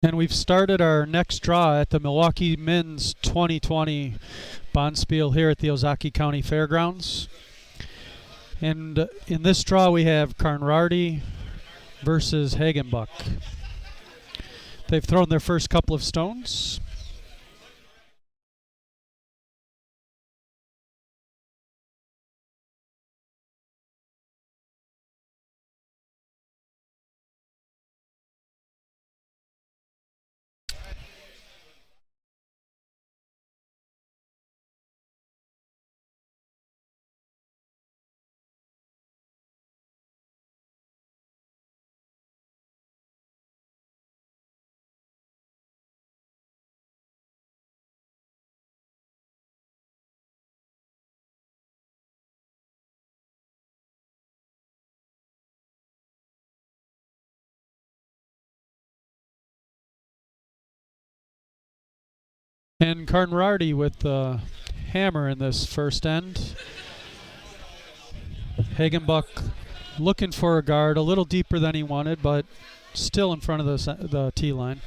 And we've started our next draw at the Milwaukee Men's 2020 Bonspiel here at the Ozaki County Fairgrounds. And in this draw we have Conrardy versus Hagenbuch. They've thrown their first couple of stones. And Conrardy with the hammer in this first end. Hagenbuch looking for a guard a little deeper than he wanted, but still in front of the tee line.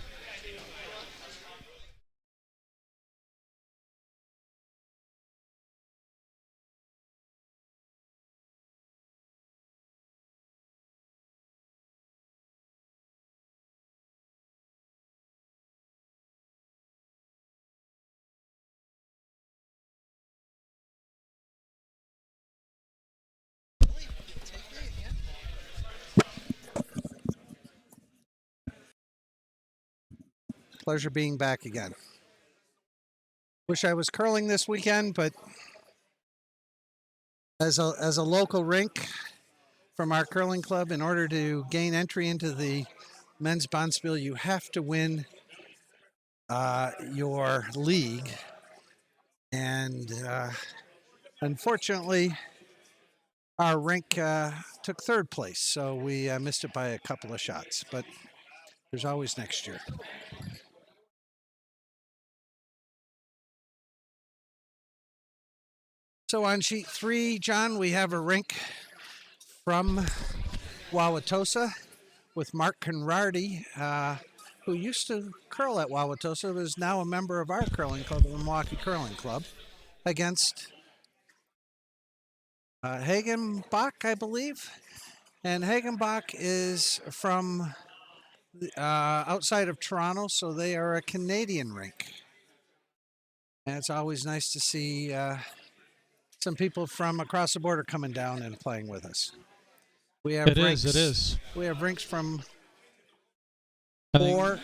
Pleasure being back again. Wish I was curling this weekend, but as a local rink from our curling club, in order to gain entry into the men's bonspiel, you have to win your league. And unfortunately, our rink took third place, so we missed it by a couple of shots. But there's always next year. So on sheet 3, John, we have a rink from Wauwatosa with Mark Conrardy, who used to curl at Wauwatosa, but is now a member of our curling club, the Milwaukee Curling Club, against Hagenbuch, I believe. And Hagenbuch is from outside of Toronto, so they are a Canadian rink. And it's always nice to see some people from across the border coming down and playing with us. We have It is. We have rinks from I think 4.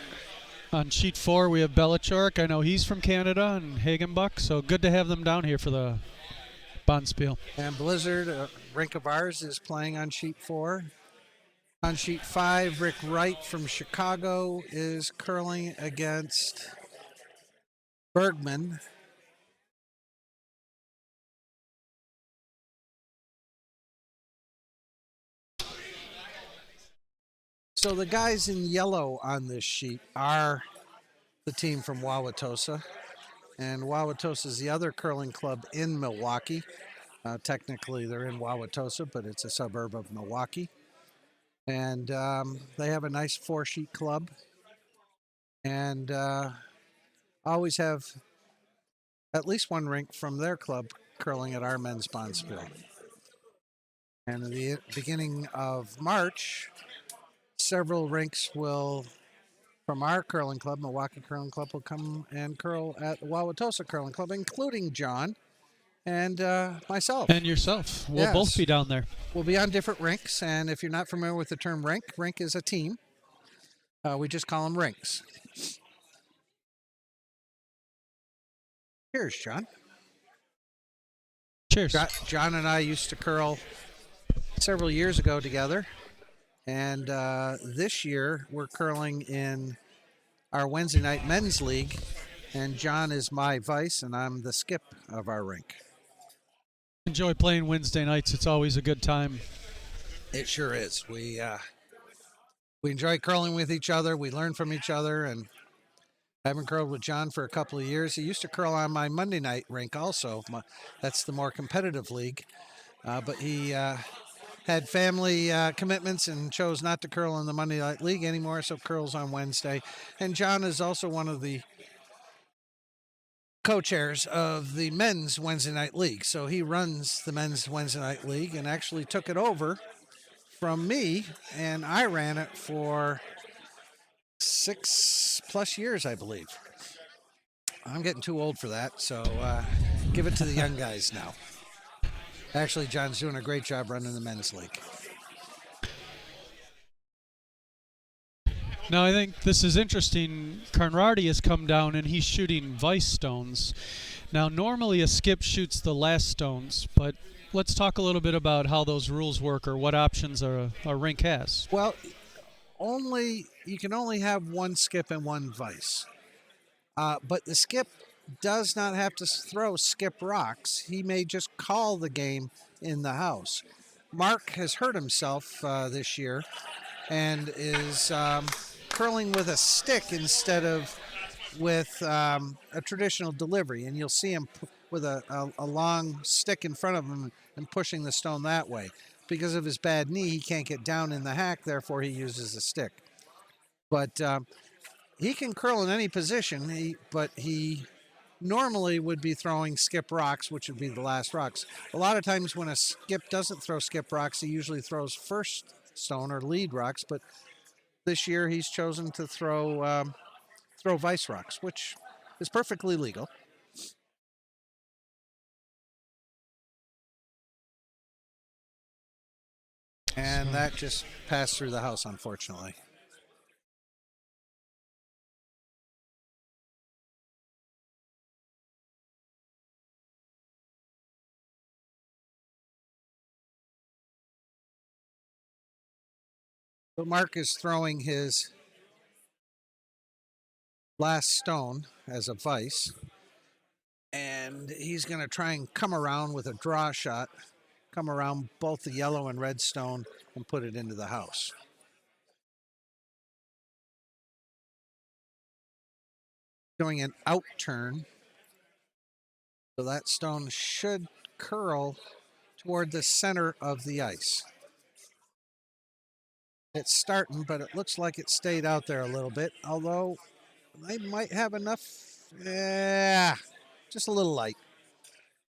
on sheet 4 we have Belichork. I know he's from Canada, and Hagenbuch, so good to have them down here for the Bonspiel. And Blizzard, a rink of ours, is playing on sheet 4. On sheet 5, Rick Wright from Chicago is curling against Bergman. So the guys in yellow on this sheet are the team from Wauwatosa. And Wauwatosa is the other curling club in Milwaukee. Technically, they're in Wauwatosa, but it's a suburb of Milwaukee. And they have a nice 4-sheet club. And always have at least one rink from their club curling at our men's bonspiel. And at the beginning of March, several rinks from our curling club, Milwaukee Curling Club, will come and curl at the Wauwatosa Curling Club, including John and myself. And yourself. We'll both be down there. We'll be on different rinks, and if you're not familiar with the term rink is a team. We just call them rinks. Cheers, John. Cheers. John and I used to curl several years ago together. And this year, we're curling in our Wednesday night men's league. And John is my vice, and I'm the skip of our rink. Enjoy playing Wednesday nights. It's always a good time. It sure is. We enjoy curling with each other. We learn from each other. And I haven't curled with John for a couple of years. He used to curl on my Monday night rink also. That's the more competitive league. But he had family commitments and chose not to curl in the Monday Night League anymore, so curls on Wednesday. And John is also one of the co-chairs of the men's Wednesday Night League. So he runs the men's Wednesday Night League and actually took it over from me, and I ran it for 6+ years, I believe. I'm getting too old for that, so give it to the young guys now. Actually, John's doing a great job running the men's league. Now I think this is interesting. Conrardy has come down and he's shooting vice stones. Now normally a skip shoots the last stones, but let's talk a little bit about how those rules work or what options a rink has. Well, you can only have one skip and one vice. But the skip does not have to throw skip rocks. He may just call the game in the house. Mark has hurt himself this year and is curling with a stick instead of with a traditional delivery. And you'll see him with a long stick in front of him and pushing the stone that way. Because of his bad knee, he can't get down in the hack, therefore, he uses a stick. But he can curl in any position, but he normally would be throwing skip rocks, which would be the last rocks. A lot of times when a skip doesn't throw skip rocks, he usually throws first stone or lead rocks. But this year he's chosen to throw vice rocks, which is perfectly legal. And that just passed through the house, unfortunately. But Mark is throwing his last stone as a vice. And he's going to try and come around with a draw shot, come around both the yellow and red stone and put it into the house. Doing an out turn. So that stone should curl toward the center of the ice. It's starting, but it looks like it stayed out there a little bit, although they might have enough. Yeah, just a little light.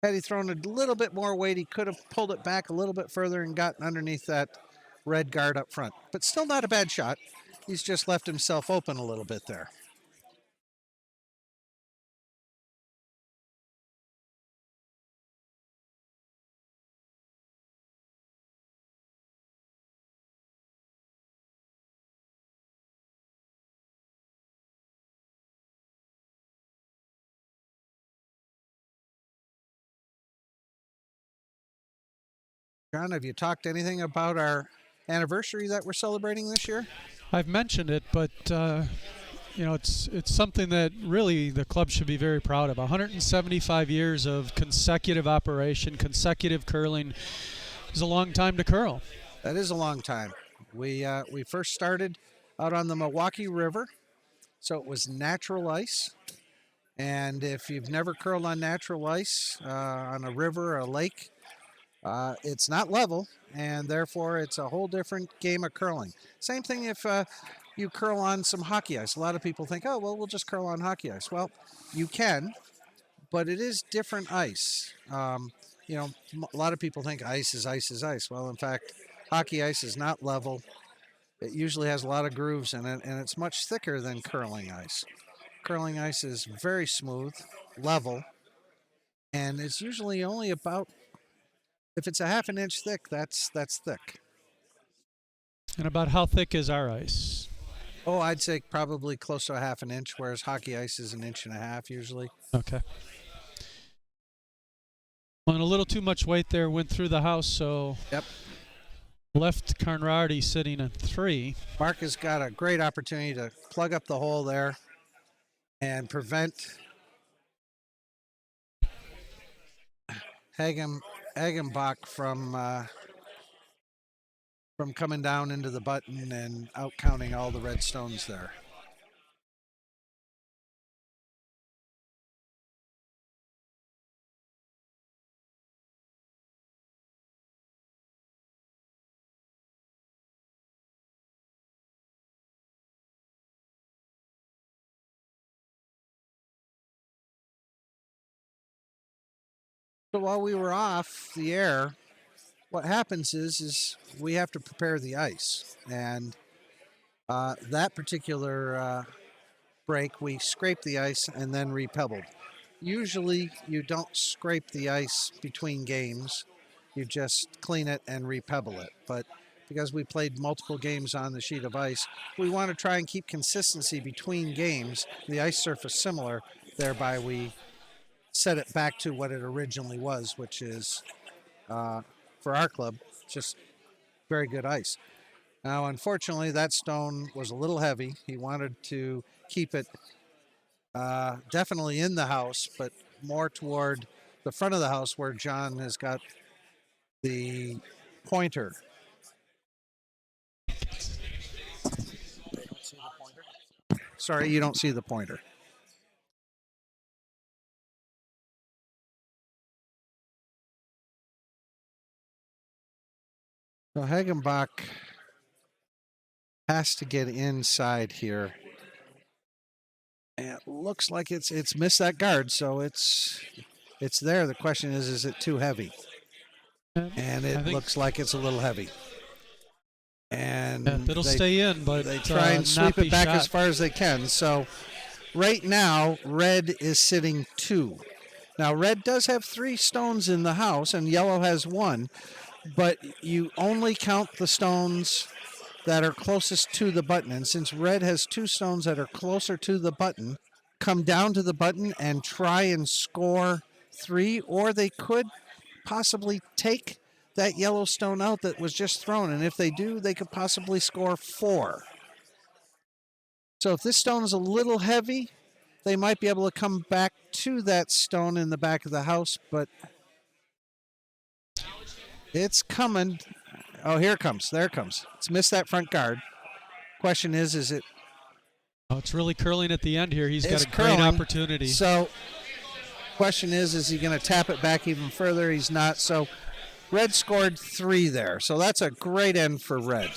Had he thrown a little bit more weight, he could have pulled it back a little bit further and gotten underneath that red guard up front. But still not a bad shot. He's just left himself open a little bit there. John, have you talked anything about our anniversary that we're celebrating this year? I've mentioned it, but it's something that really the club should be very proud of. 175 years of consecutive operation, consecutive curling is a long time to curl. That is a long time. We first started out on the Milwaukee River, so it was natural ice. And if you've never curled on natural ice on a river or a lake, it's not level, and therefore it's a whole different game of curling. Same thing if you curl on some hockey ice. A lot of people think, oh, well, we'll just curl on hockey ice. Well, you can, but it is different ice. A lot of people think ice is ice is ice. Well, in fact, hockey ice is not level. It usually has a lot of grooves in it, and it's much thicker than curling ice. Curling ice is very smooth, level, and it's usually only about, if it's a half an inch thick, that's thick. And about how thick is our ice? Oh, I'd say probably close to a half an inch, whereas hockey ice is an inch and a half usually. Okay. Well, and a little too much weight there went through the house, so Yep. left Conrardy sitting at 3. Mark has got a great opportunity to plug up the hole there and prevent Hagenbuch from coming down into the button and out counting all the red stones there. So while we were off the air, what happens is we have to prepare the ice, and that particular break we scrape the ice and then repebbled. Usually you don't scrape the ice between games, you just clean it and repebble it. But because we played multiple games on the sheet of ice, we want to try and keep consistency between games. The ice surface similar, thereby we set it back to what it originally was, which is for our club just very good ice. Now, unfortunately, that stone was a little heavy. He wanted to keep it definitely in the house, but more toward the front of the house where John has got the pointer. Sorry, you don't see the pointer. So Hagenbuch has to get inside here. And it looks like it's missed that guard, so it's there. The question is it too heavy? And it looks like it's a little heavy. And it'll stay in, but they try and sweep it back shot as far as they can. So right now, red is sitting 2. Now, red does have 3 stones in the house, and yellow has 1, but you only count the stones that are closest to the button. And since red has 2 stones that are closer to the button, come down to the button and try and score 3, or they could possibly take that yellow stone out that was just thrown. And if they do, they could possibly score 4. So if this stone is a little heavy, they might be able to come back to that stone in the back of the house, but it's coming. Oh, here it comes. There it comes. It's missed that front guard. Question is it? Oh, it's really curling at the end here. He's got a curling, great opportunity. So, question is he going to tap it back even further? He's not. So, red scored 3 there. So that's a great end for red.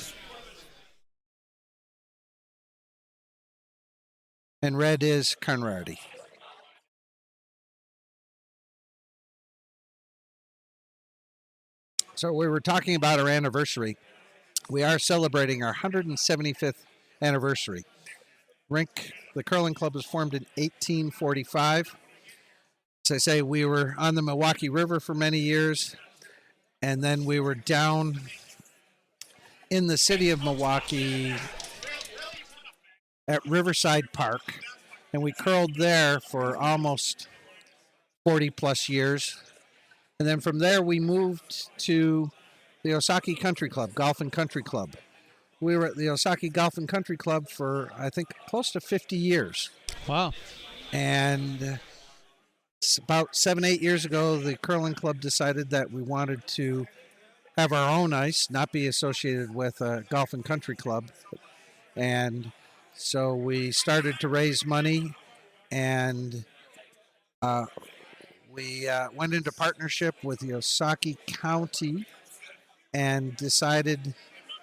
And red is Conrardy. So we were talking about our anniversary. We are celebrating our 175th anniversary. The curling club was formed in 1845. As I say, we were on the Milwaukee River for many years, and then we were down in the city of Milwaukee at Riverside Park, and we curled there for almost 40 plus years. And then from there, we moved to the Osaki Country Club, Golf and Country Club. We were at the Osaki Golf and Country Club for, I think, close to 50 years. Wow. And about 7-8 years ago, the curling club decided that we wanted to have our own ice, not be associated with a golf and country club. And so we started to raise money, and we went into partnership with the Osaki County and decided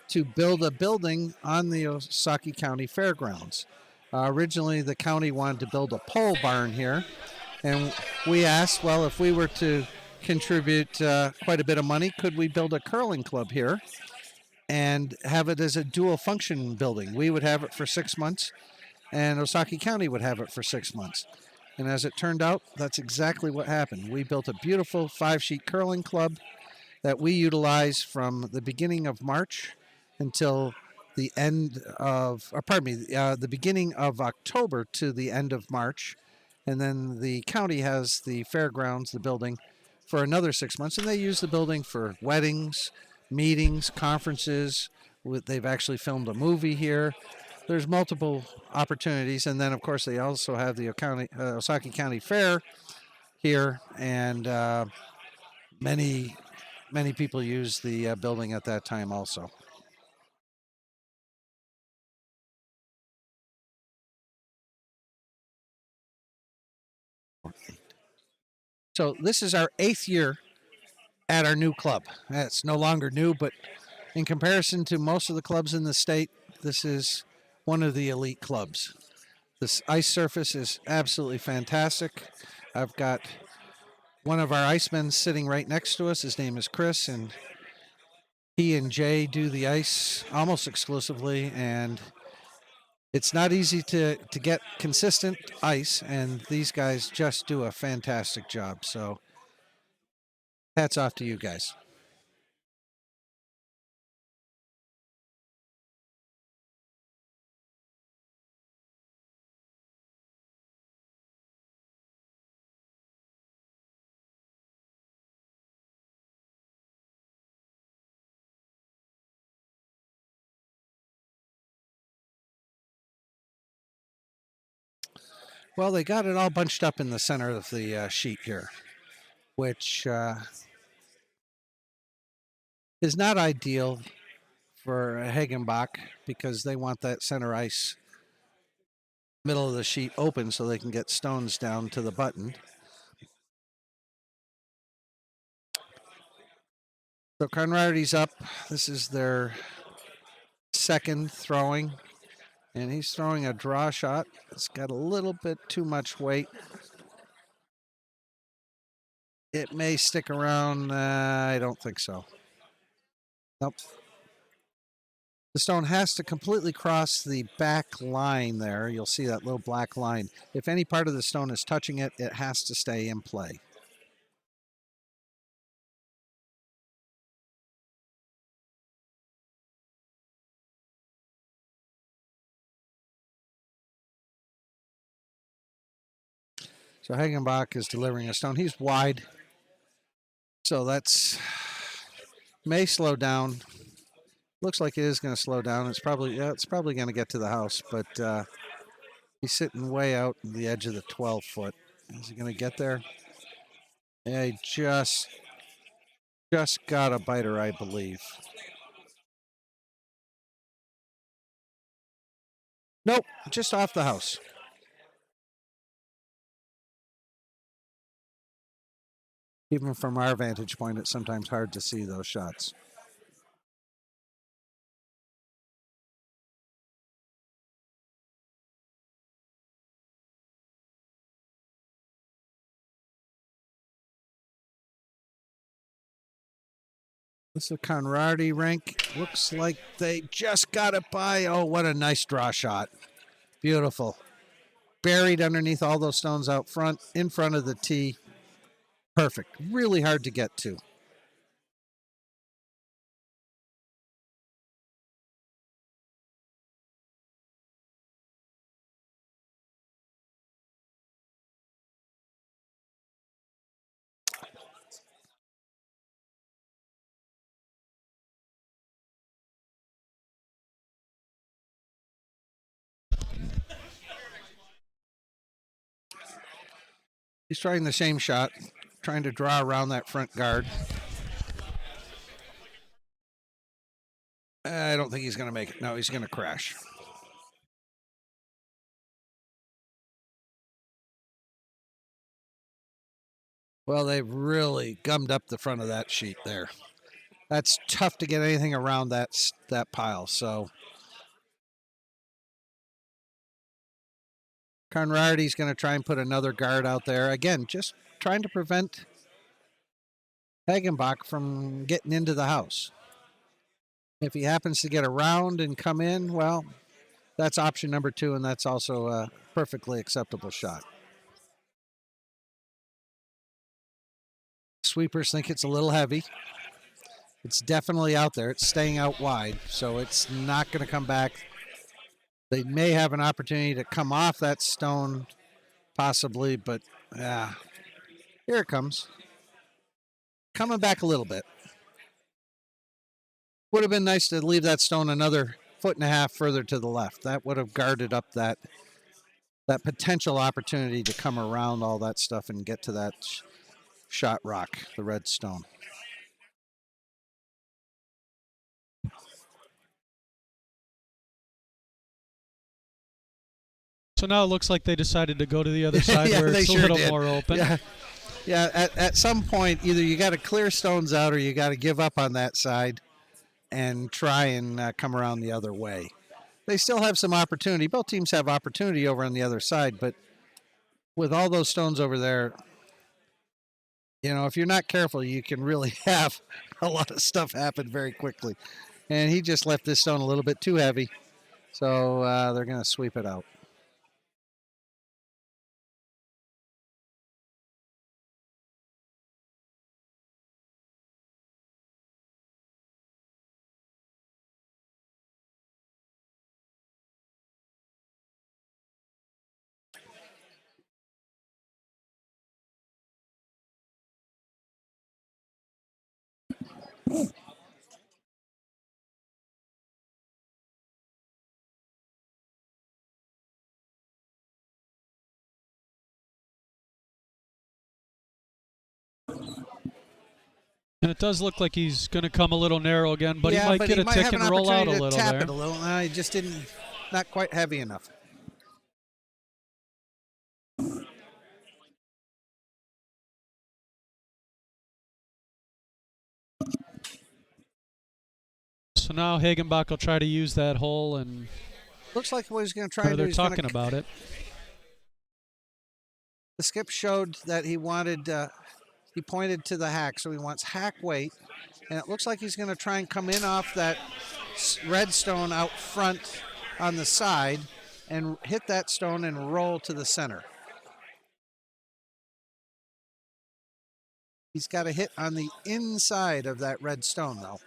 to build a building on the Osaki County Fairgrounds. Originally, the county wanted to build a pole barn here, and we asked, well, if we were to contribute quite a bit of money, could we build a curling club here and have it as a dual function building? We would have it for 6 months, and Osaki County would have it for 6 months. And as it turned out, that's exactly what happened. We built a beautiful 5-sheet curling club that we utilize from the beginning of March until the end of, the beginning of October to the end of March. And then the county has the fairgrounds, the building, for another 6 months. And they use the building for weddings, meetings, conferences. They've actually filmed a movie here. There's multiple opportunities. And then, of course, they also have the Osaki County Fair here. And many people use the building at that time also. So this is our 8th year at our new club. It's no longer new, but in comparison to most of the clubs in the state, this is one of the elite clubs. This ice surface is absolutely fantastic. I've got One of our icemen sitting right next to us, his name is Chris, and he and Jay do the ice almost exclusively, and it's not easy to get consistent ice, and these guys just do a fantastic job. So hats off to you guys. Well, they got it all bunched up in the center of the sheet here, which is not ideal for a Hagenbuch because they want that center ice middle of the sheet open so they can get stones down to the button. So Conrardy's up. This is their second throwing, and he's throwing a draw shot. It's got a little bit too much weight. It may stick around. I don't think so. Nope. The stone has to completely cross the back line there. You'll see that little black line. If any part of the stone is touching it, it has to stay in play. So Hagenbuch is delivering a stone. He's wide. So that's may slow down. Looks like it is going to slow down. It's probably going to get to the house, but he's sitting way out on the edge of the 12 foot. Is he going to get there? Yeah, he just got a biter, I believe. Nope, just off the house. Even from our vantage point, it's sometimes hard to see those shots. This is a Conrardy rink. Looks like they just got it by. Oh, what a nice draw shot. Beautiful. Buried underneath all those stones out front, in front of the tee. Perfect. Really hard to get to. He's trying the same shot, trying to draw around that front guard. I don't think he's going to make it. No, he's going to crash. Well, they've really gummed up the front of that sheet there. That's tough to get anything around that pile. So Conrardy's going to try and put another guard out there. Again, just trying to prevent Hagenbuch from getting into the house. If he happens to get around and come in, well, that's option number 2, and that's also a perfectly acceptable shot. Sweepers think it's a little heavy. It's definitely out there. It's staying out wide, so it's not going to come back. They may have an opportunity to come off that stone, possibly, but here it comes. Coming back a little bit. Would have been nice to leave that stone another 1.5 feet further to the left. That would have guarded up that potential opportunity to come around all that stuff and get to that shot rock, the red stone. So now it looks like they decided to go to the other side Yeah, where they it's sure a little did. more open. Yeah. At some point, either you got to clear stones out or you got to give up on that side and try and come around the other way. They still have some opportunity. Both teams have opportunity over on the other side, but with all those stones over there, You know, if you're not careful, you can really have a lot of stuff happen very quickly. And he just left this stone a little bit too heavy, so they're going to sweep it out. And it does look like he's going to come a little narrow again, but he Yeah, might but get he a might tick have an and roll out a opportunity to little tap there. it a little. He just didn't, not quite heavy enough. So now Hagenbuch will try to use that hole, and Looks like what he's going to try to do. they're He's gonna, talking about it. the skip showed that he wanted, he pointed to the hack, so he wants hack weight. And it looks like he's going to try and come in off that red stone out front on the side and hit that stone and roll to the center. He's got a hit on the inside of that red stone, though.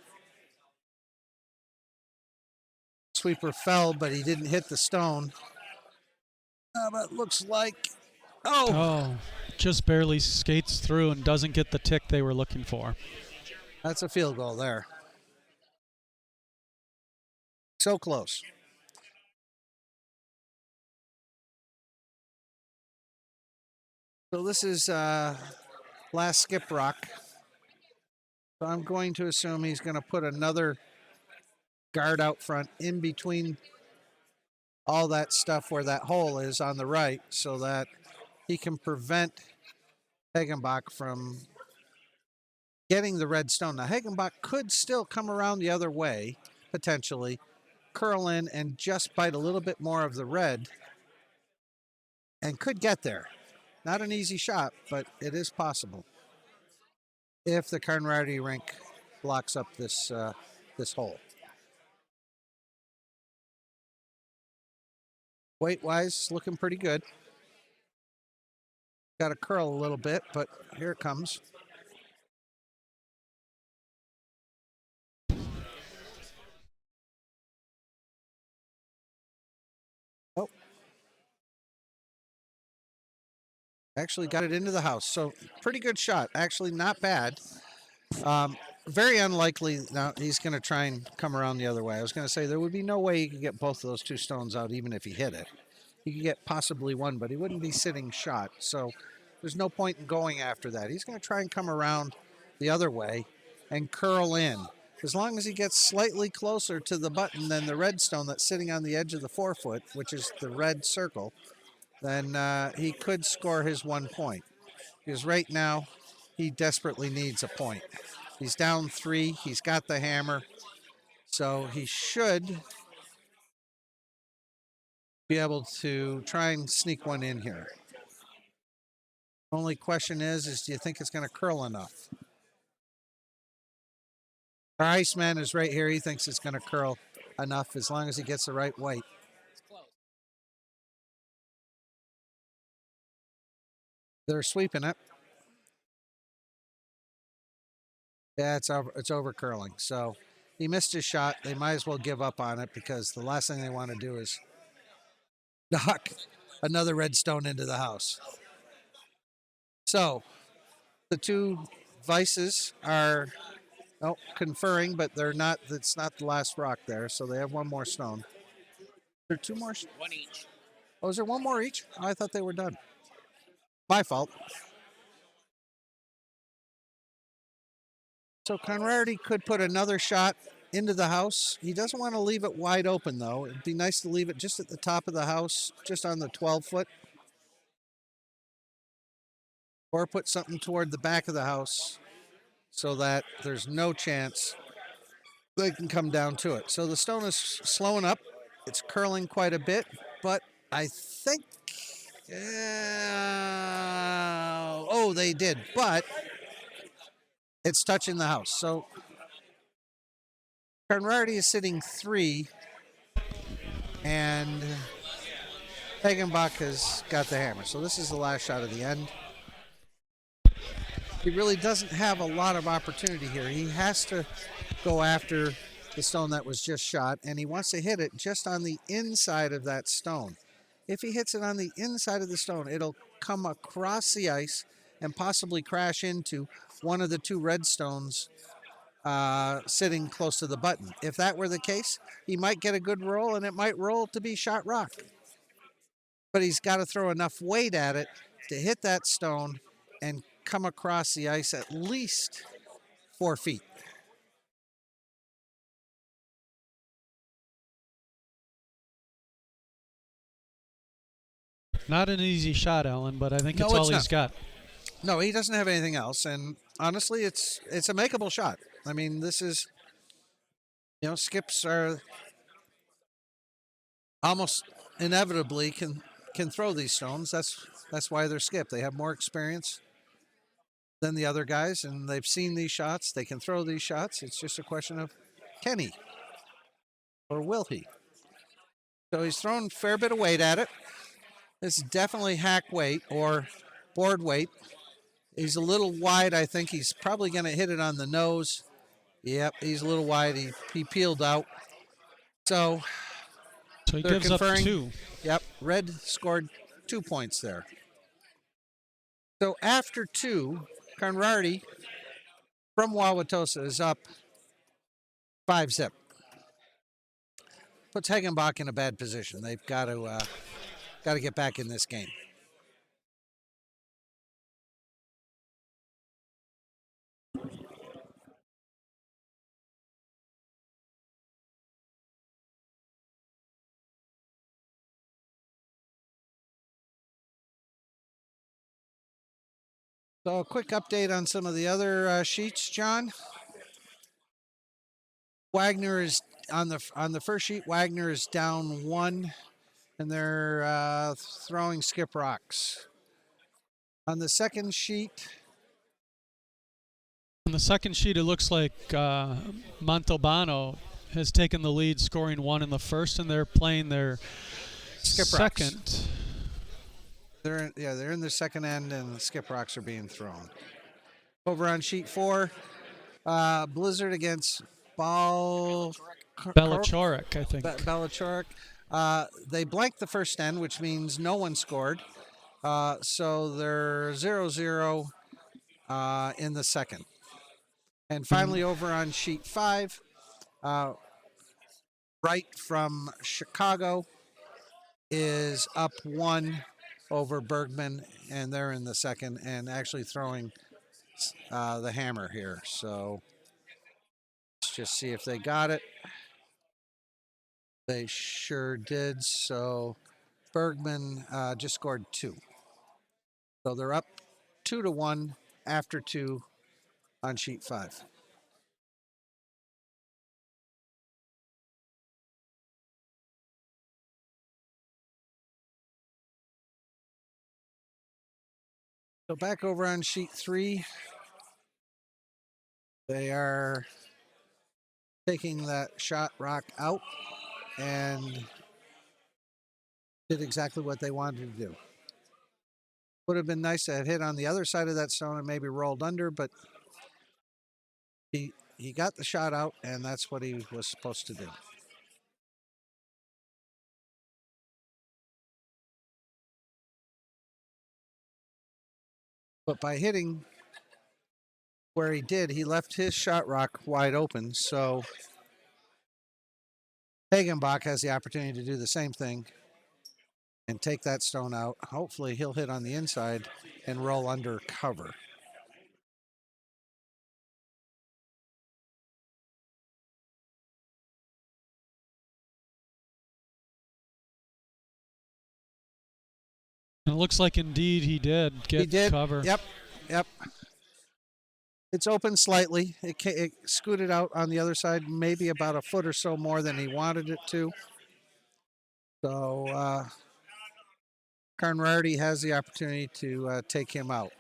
Sweeper fell, but he didn't hit the stone. But it looks like, Oh, just barely skates through and doesn't get the tick they were looking for. That's a field goal there. So close. So this is last skip rock. So I'm going to assume he's going to put another guard out front in between all that stuff where that hole is on the right, so that he can prevent Hagenbuch from getting the red stone. Now Hagenbuch could still come around the other way, potentially, curl in and just bite a little bit more of the red and could get there. Not an easy shot, but it is possible if the Conrardy rink blocks up this this hole. Weight-wise, looking pretty good. Got to curl a little bit, but here it comes. Oh. Actually got it into the house. So pretty good shot. Actually not bad. Very unlikely now he's going to try and come around the other way. I was going to say there would be no way he could get both of those two stones out even if he hit it. He could get possibly one, but he wouldn't be sitting shot. So there's no point in going after that. He's going to try and come around the other way and curl in. As long as he gets slightly closer to the button than the red stone that's sitting on the edge of the 4-foot, which is the red circle, then he could score his 1 point. Because right now, he desperately needs a point. He's down 3. He's got the hammer. So he should be able to try and sneak one in here. Only question is do you think it's going to curl enough? Our Iceman is right here. He thinks it's going to curl enough as long as he gets the right weight. They're sweeping it. Yeah, it's over curling. So he missed his shot. They might as well give up on it because the last thing they want to do is knock another red stone into the house. So the two vices are conferring, but they're not. It's not the last rock there. So they have one more stone. There are two more. One each. Oh, is there one more each? Oh, I thought they were done. My fault. So Conrardy could put another shot into the house. He doesn't want to leave it wide open, though. It'd be nice to leave it just at the top of the house, just on the 12-foot. Or put something toward the back of the house so that there's no chance they can come down to it. So the stone is slowing up. It's curling quite a bit, but I think... oh, they did. But It's touching the house. So Conrardy is sitting 3, and Hagenbuch has got the hammer. So this is the last shot of the end. He really doesn't have a lot of opportunity here. He has to go after the stone that was just shot, and he wants to hit it just on the inside of that stone. If he hits it on the inside of the stone, it'll come across the ice and possibly crash into one of the 2 red stones sitting close to the button. If that were the case, he might get a good roll, and it might roll to be shot rock. But he's got to throw enough weight at it to hit that stone and come across the ice at least 4 feet. Not an easy shot, Alan, but I think No, it's all it's he's got. No, he doesn't have anything else, and honestly, it's a makeable shot. I mean, this is, skips are almost inevitably can throw these stones. That's why they're skip. They have more experience than the other guys, and they've seen these shots. They can throw these shots. It's just a question of can he or will he? So he's thrown a fair bit of weight at it. This is definitely hack weight or board weight. He's a little wide. I think he's probably going to hit it on the nose. Yep, he's a little wide. He peeled out. So he they're gives up conferring. 2. Yep, red scored 2 points there. So after 2, Conrardy from Wauwatosa is up 5-zip. Puts Hagenbuch in a bad position. They've got to get back in this game. So a quick update on some of the other sheets, John. Wagner is on the first sheet. Wagner is down 1, and they're throwing skip rocks. On the second sheet, On the second sheet, it looks like Montalbano has taken the lead, scoring 1 in the first, and they're playing their skip second. rocks. They're in their second end, and the skip rocks are being thrown. Over on sheet 4, Blizzard against Belichorek, I think. Belichorek. They blanked the first end, which means no one scored. So they're 0-0 in the second. And finally, over on sheet 5, Wright from Chicago is up 1 over Bergman, and they're in the second and actually throwing the hammer here. So let's just see if they got it. They sure did. So Bergman just scored 2. So they're up 2-1 after 2 on sheet 5. So back over on sheet 3, they are taking that shot rock out and did exactly what they wanted to do. Would have been nice to have hit on the other side of that stone and maybe rolled under, but he got the shot out, and that's what he was supposed to do. But by hitting where he did, he left his shot rock wide open, so Hagenbuch has the opportunity to do the same thing and take that stone out. Hopefully he'll hit on the inside and roll under cover. And it looks like indeed he did get cover. Yep. It's open slightly. It scooted out on the other side, maybe about a foot or so more than he wanted it to. So Conrardy has the opportunity to take him out.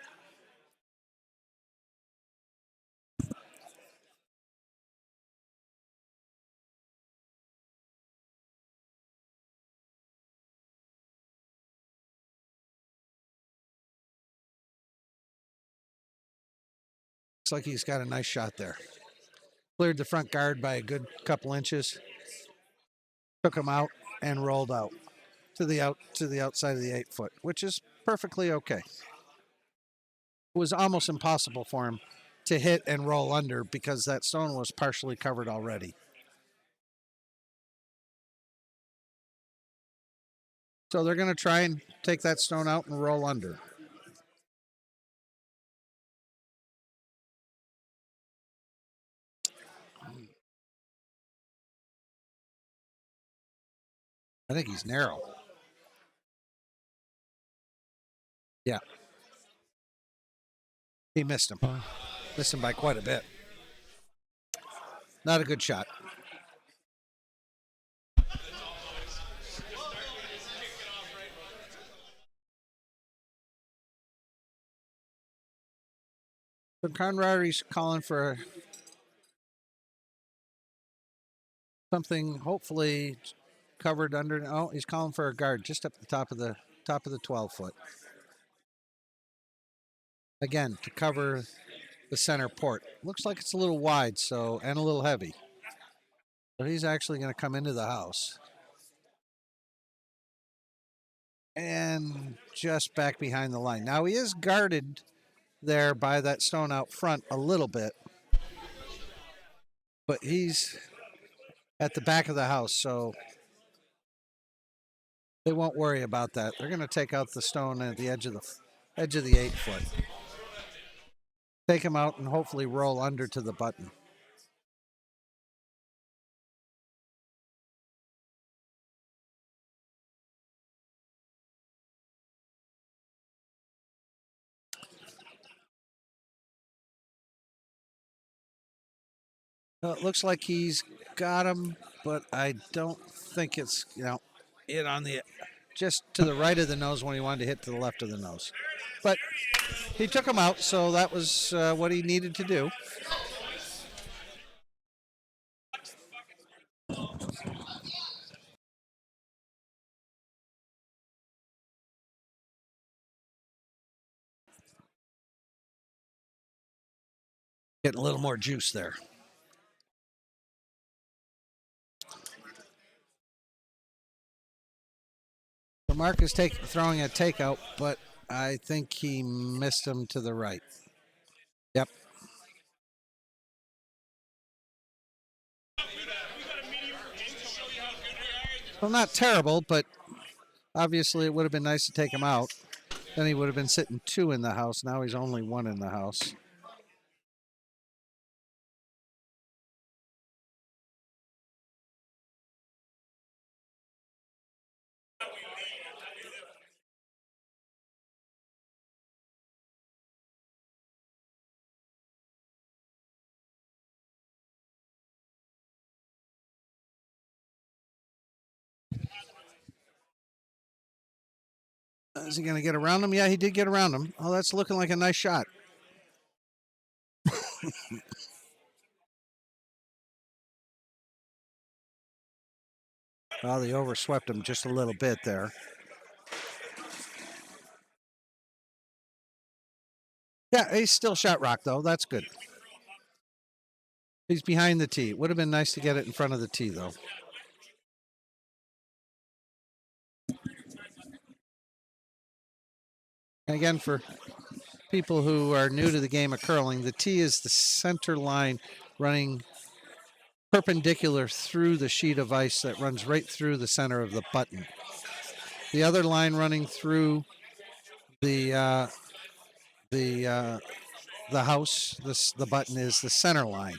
Looks like he's got a nice shot there. Cleared the front guard by a good couple inches. Took him out and rolled out to the outside of the 8-foot, which is perfectly okay. It was almost impossible for him to hit and roll under because that stone was partially covered already. So they're going to try and take that stone out and roll under. I think he's narrow. Yeah. He missed him. Missed him by quite a bit. Not a good shot. So Conrardy's calling for something hopefully covered under. Oh, he's calling for a guard just up the top of the 12-foot. Again, to cover the center port. Looks like it's a little wide, so and a little heavy. So he's actually going to come into the house. And just back behind the line. Now he is guarded there by that stone out front a little bit. But he's at the back of the house, so they won't worry about that. They're going to take out the stone at the edge of the 8-foot. Take him out and hopefully roll under to the button. Well, it looks like he's got him, but I don't think it's, it on the just to the right of the nose when he wanted to hit to the left of the nose. But he took him out, so that was what he needed to do. Getting a little more juice there. So Mark is throwing a takeout, but I think he missed him to the right. Yep. Well, not terrible, but obviously it would have been nice to take him out. Then he would have been sitting 2 in the house. Now he's only 1 in the house. Is he going to get around him? Yeah, he did get around him. Oh, that's looking like a nice shot. Well, they overswept him just a little bit there. Yeah, he's still shot rock, though. That's good. He's behind the tee. It would have been nice to get it in front of the tee, though. And again, for people who are new to the game of curling, the tee is the center line running perpendicular through the sheet of ice that runs right through the center of the button. The other line running through the house, the button, is the center line.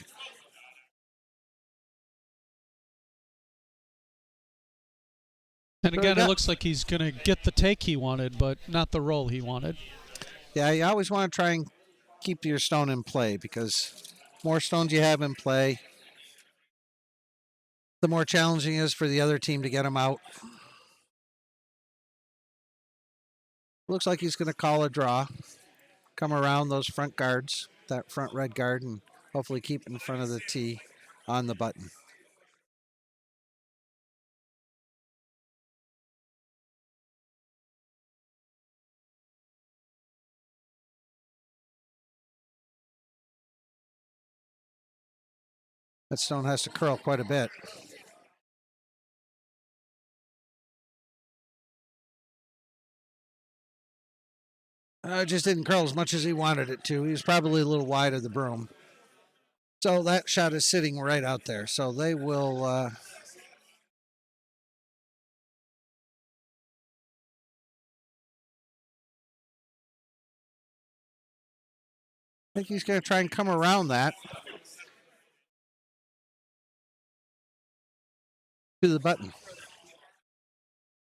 And again, it looks like he's going to get the take he wanted, but not the roll he wanted. Yeah, you always want to try and keep your stone in play, because more stones you have in play, the more challenging it is for the other team to get them out. Looks like he's going to call a draw, come around those front guards, that front red guard, and hopefully keep in front of the tee on the button. That stone has to curl quite a bit. It just didn't curl as much as he wanted it to. He was probably a little wide of the broom. So that shot is sitting right out there. So they will. I think he's going to try and come around that to the button.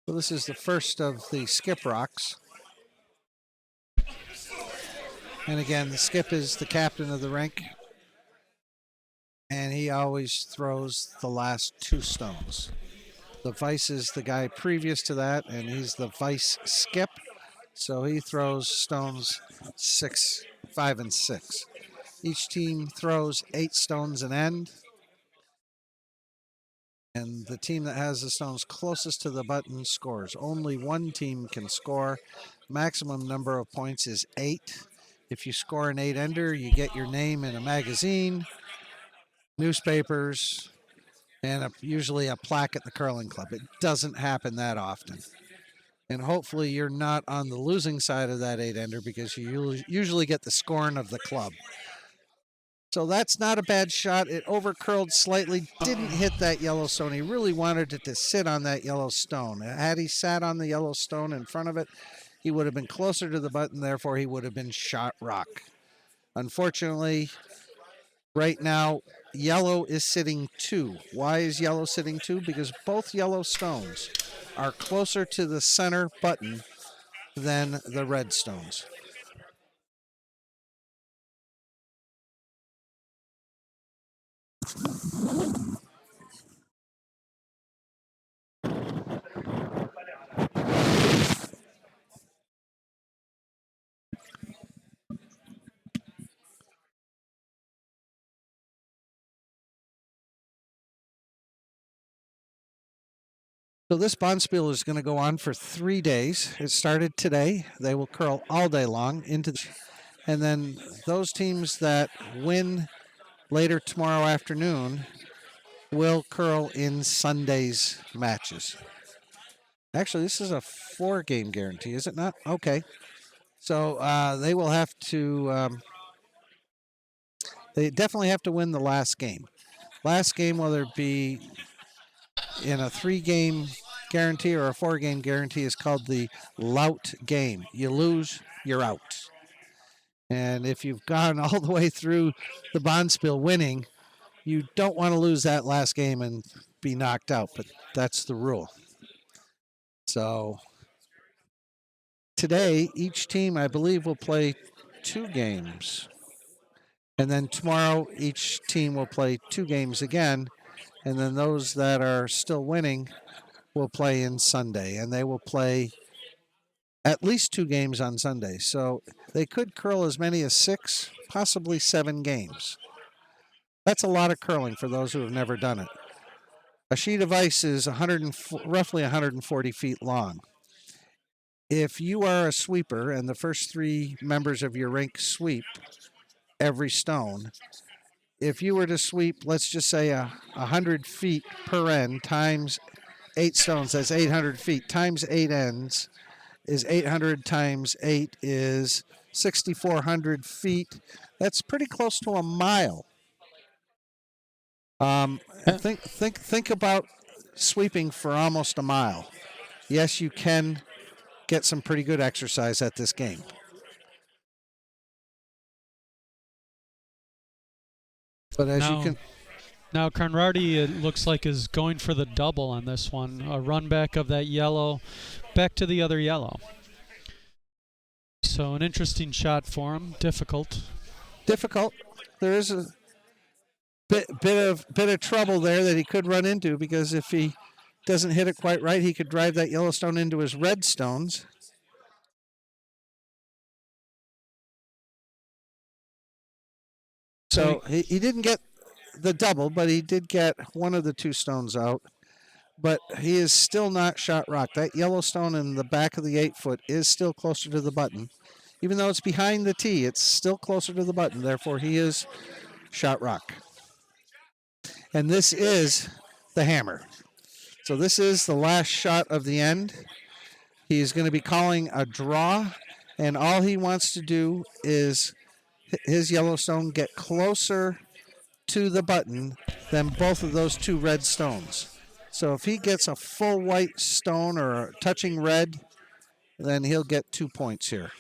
So this is the first of the skip rocks. And again, the skip is the captain of the rink. And he always throws the last two stones. The vice is the guy previous to that, and he's the vice skip. So he throws stones 6, 5, and 6. Each team throws 8 stones an end. And the team that has the stones closest to the button scores. Only one team can score. Maximum number of points is 8. If you score an 8-ender, you get your name in a magazine, newspapers, and usually a plaque at the curling club. It doesn't happen that often. And hopefully you're not on the losing side of that 8-ender because you usually get the scorn of the club. So that's not a bad shot. It overcurled slightly, didn't hit that yellow stone. He really wanted it to sit on that yellow stone. Had he sat on the yellow stone in front of it, he would have been closer to the button, therefore he would have been shot rock. Unfortunately, right now, yellow is sitting 2. Why is yellow sitting 2? Because both yellow stones are closer to the center button than the red stones. So this bonspiel is going to go on for 3 days. It started today. They will curl all day long and then those teams that win later tomorrow afternoon will curl in Sunday's matches. Actually, this is a 4-game guarantee, is it not? Okay. So they will have to. They definitely have to win the last game. Last game, whether it be in a 3-game guarantee or a 4-game guarantee, is called the lout game. You lose, you're out. And if you've gone all the way through the bonspiel winning, you don't want to lose that last game and be knocked out, but that's the rule. So today, each team, I believe, will play 2 games. And then tomorrow, each team will play 2 games again. And then those that are still winning will play in Sunday. And they will play at least 2 games on Sunday. So they could curl as many as 6, possibly 7 games. That's a lot of curling for those who have never done it. A sheet of ice is roughly 140 feet long. If you are a sweeper and the first 3 members of your rink sweep every stone, if you were to sweep, let's just say 100 feet per end times 8 stones, that's 800 feet, times 8 ends is 800 times 8 is 6,400 feet. That's pretty close to a mile. Think about sweeping for almost a mile. Yes, you can get some pretty good exercise at this game. But as you can. Now, Conrardy, it looks like, is going for the double on this one. A run back of that yellow back to the other yellow. So an interesting shot for him. Difficult. There is a bit of trouble there that he could run into, because if he doesn't hit it quite right, he could drive that yellow stone into his red stones. So he didn't get the double, but he did get one of the 2 stones out. But he is still not shot rock. That yellow stone in the back of the 8-foot is still closer to the button. Even though it's behind the tee, it's still closer to the button. Therefore, he is shot rock. And this is the hammer. So this is the last shot of the end. He's going to be calling a draw, and all he wants to do is his Yellowstone get closer to the button than both of those two red stones. So if he gets a full white stone or touching red, then he'll get 2 points here.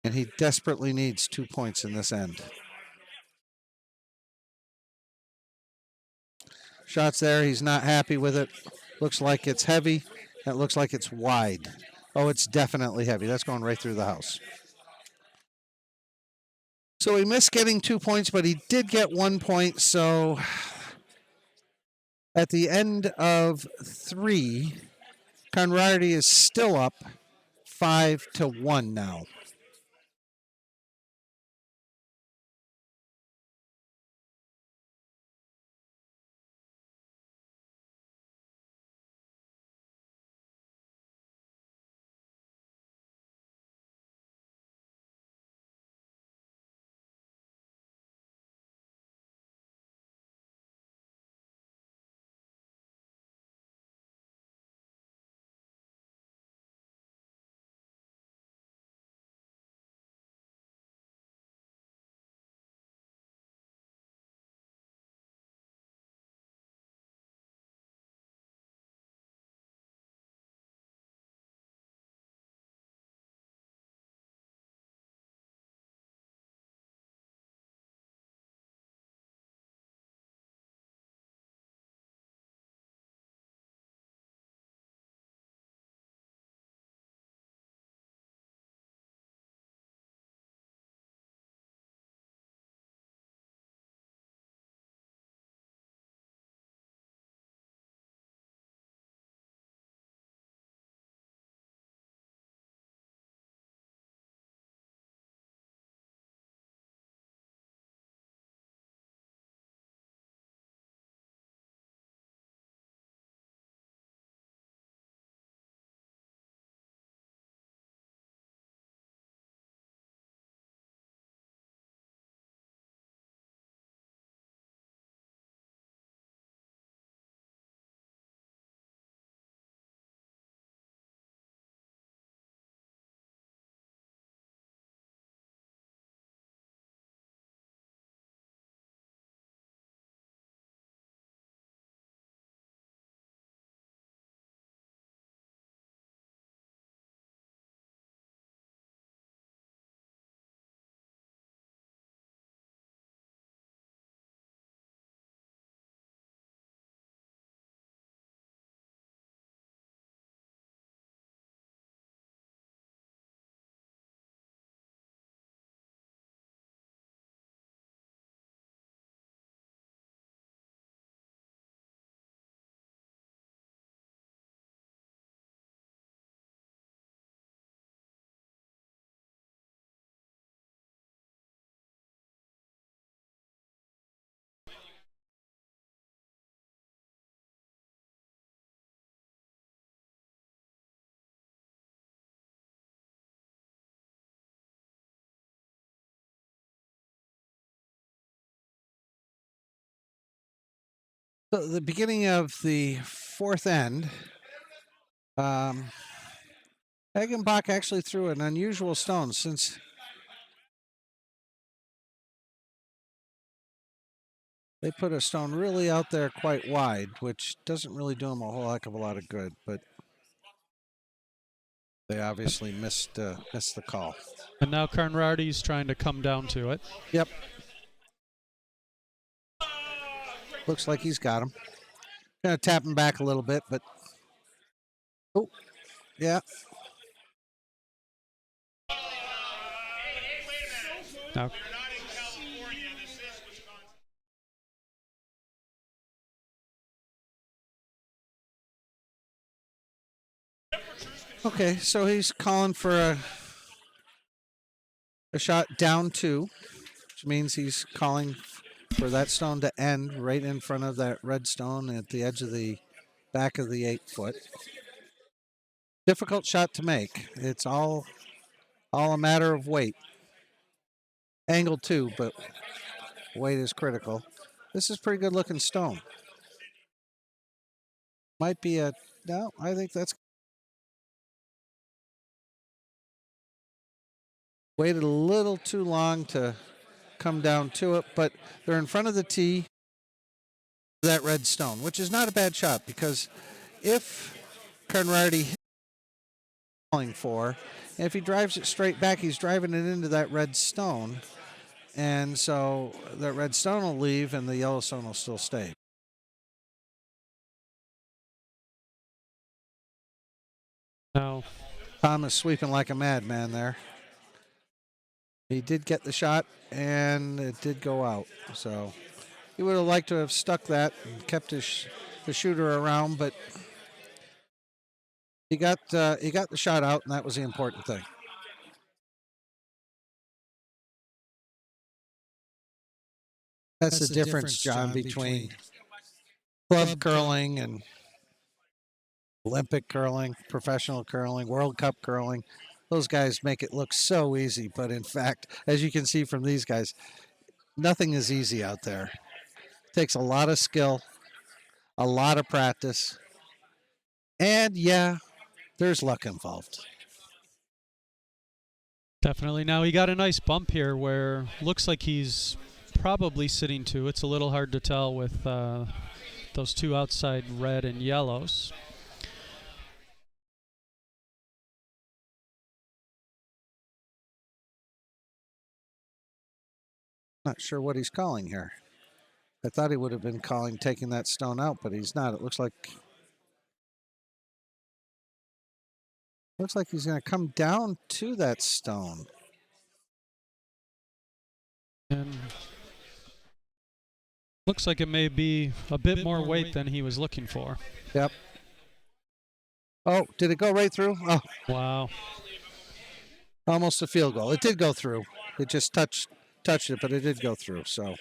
And he desperately needs 2 points in this end. Shots there. He's not happy with it. Looks like it's heavy. It looks like it's wide. Oh, it's definitely heavy. That's going right through the house. So he missed getting 2 points, but he did get 1 point. So at the end of 3, Conrardy is still up 5-1 now. So the beginning of the 4th end, Hagenbuch actually threw an unusual stone since they put a stone really out there quite wide, which doesn't really do him a whole heck of a lot of good, but they obviously missed the call. And now Conrardy's trying to come down to it. Yep. Looks like he's got him. Gonna tap him back a little bit, but oh, yeah. Now, Okay, so he's calling for a shot down 2, which means he's calling for that stone to end right in front of that red stone at the edge of the back of the 8-foot. Difficult shot to make. It's all a matter of weight. Angle too, but weight is critical. This is pretty good looking stone. Might be a, no, I think that's waited a little too long to come down to it, but they're in front of the tee, that red stone, which is not a bad shot because if Conrardy calling for, if he drives it straight back, he's driving it into that red stone, and so that red stone will leave and the yellow stone will still stay. Now, Tom is sweeping like a madman there. He did get the shot, and it did go out. So he would have liked to have stuck that and kept the shooter around, but he got the shot out, and that was the important thing. That's the difference, John, between club curling and Olympic curling, professional curling, World Cup curling. Those guys make it look so easy, but in fact, as you can see from these guys, nothing is easy out there. It takes a lot of skill, a lot of practice, and yeah, there's luck involved. definitely. Now he got a nice bump here where looks like he's probably sitting to. It's a little hard to tell with those two outside red and yellows. Not sure what he's calling here. I thought he would have been calling taking that stone out, but he's not. It looks like he's going to come down to that stone. And looks like it may be a bit more weight than he was looking for. Yep. Oh, did it go right through? Oh, wow. Almost a field goal. It did go through. It just touched it, but it did go through. So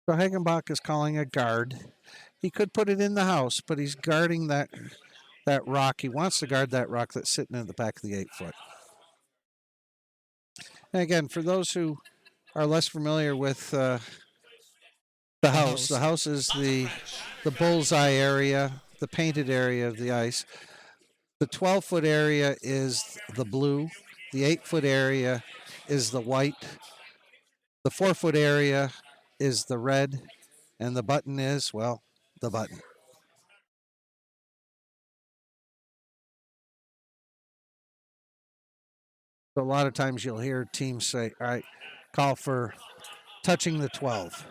Hagenbuch is calling a guard. He could put it in the house, but he's guarding that rock. He wants to guard that rock that's sitting in the back of the 8-foot. And again, for those who are less familiar with the house is the bullseye area, the painted area of the ice. The 12-foot area is the blue. The 8-foot area is the white. The 4-foot area is the red. And the button is, well, the button. So a lot of times you'll hear teams say, all right, call for touching the 12.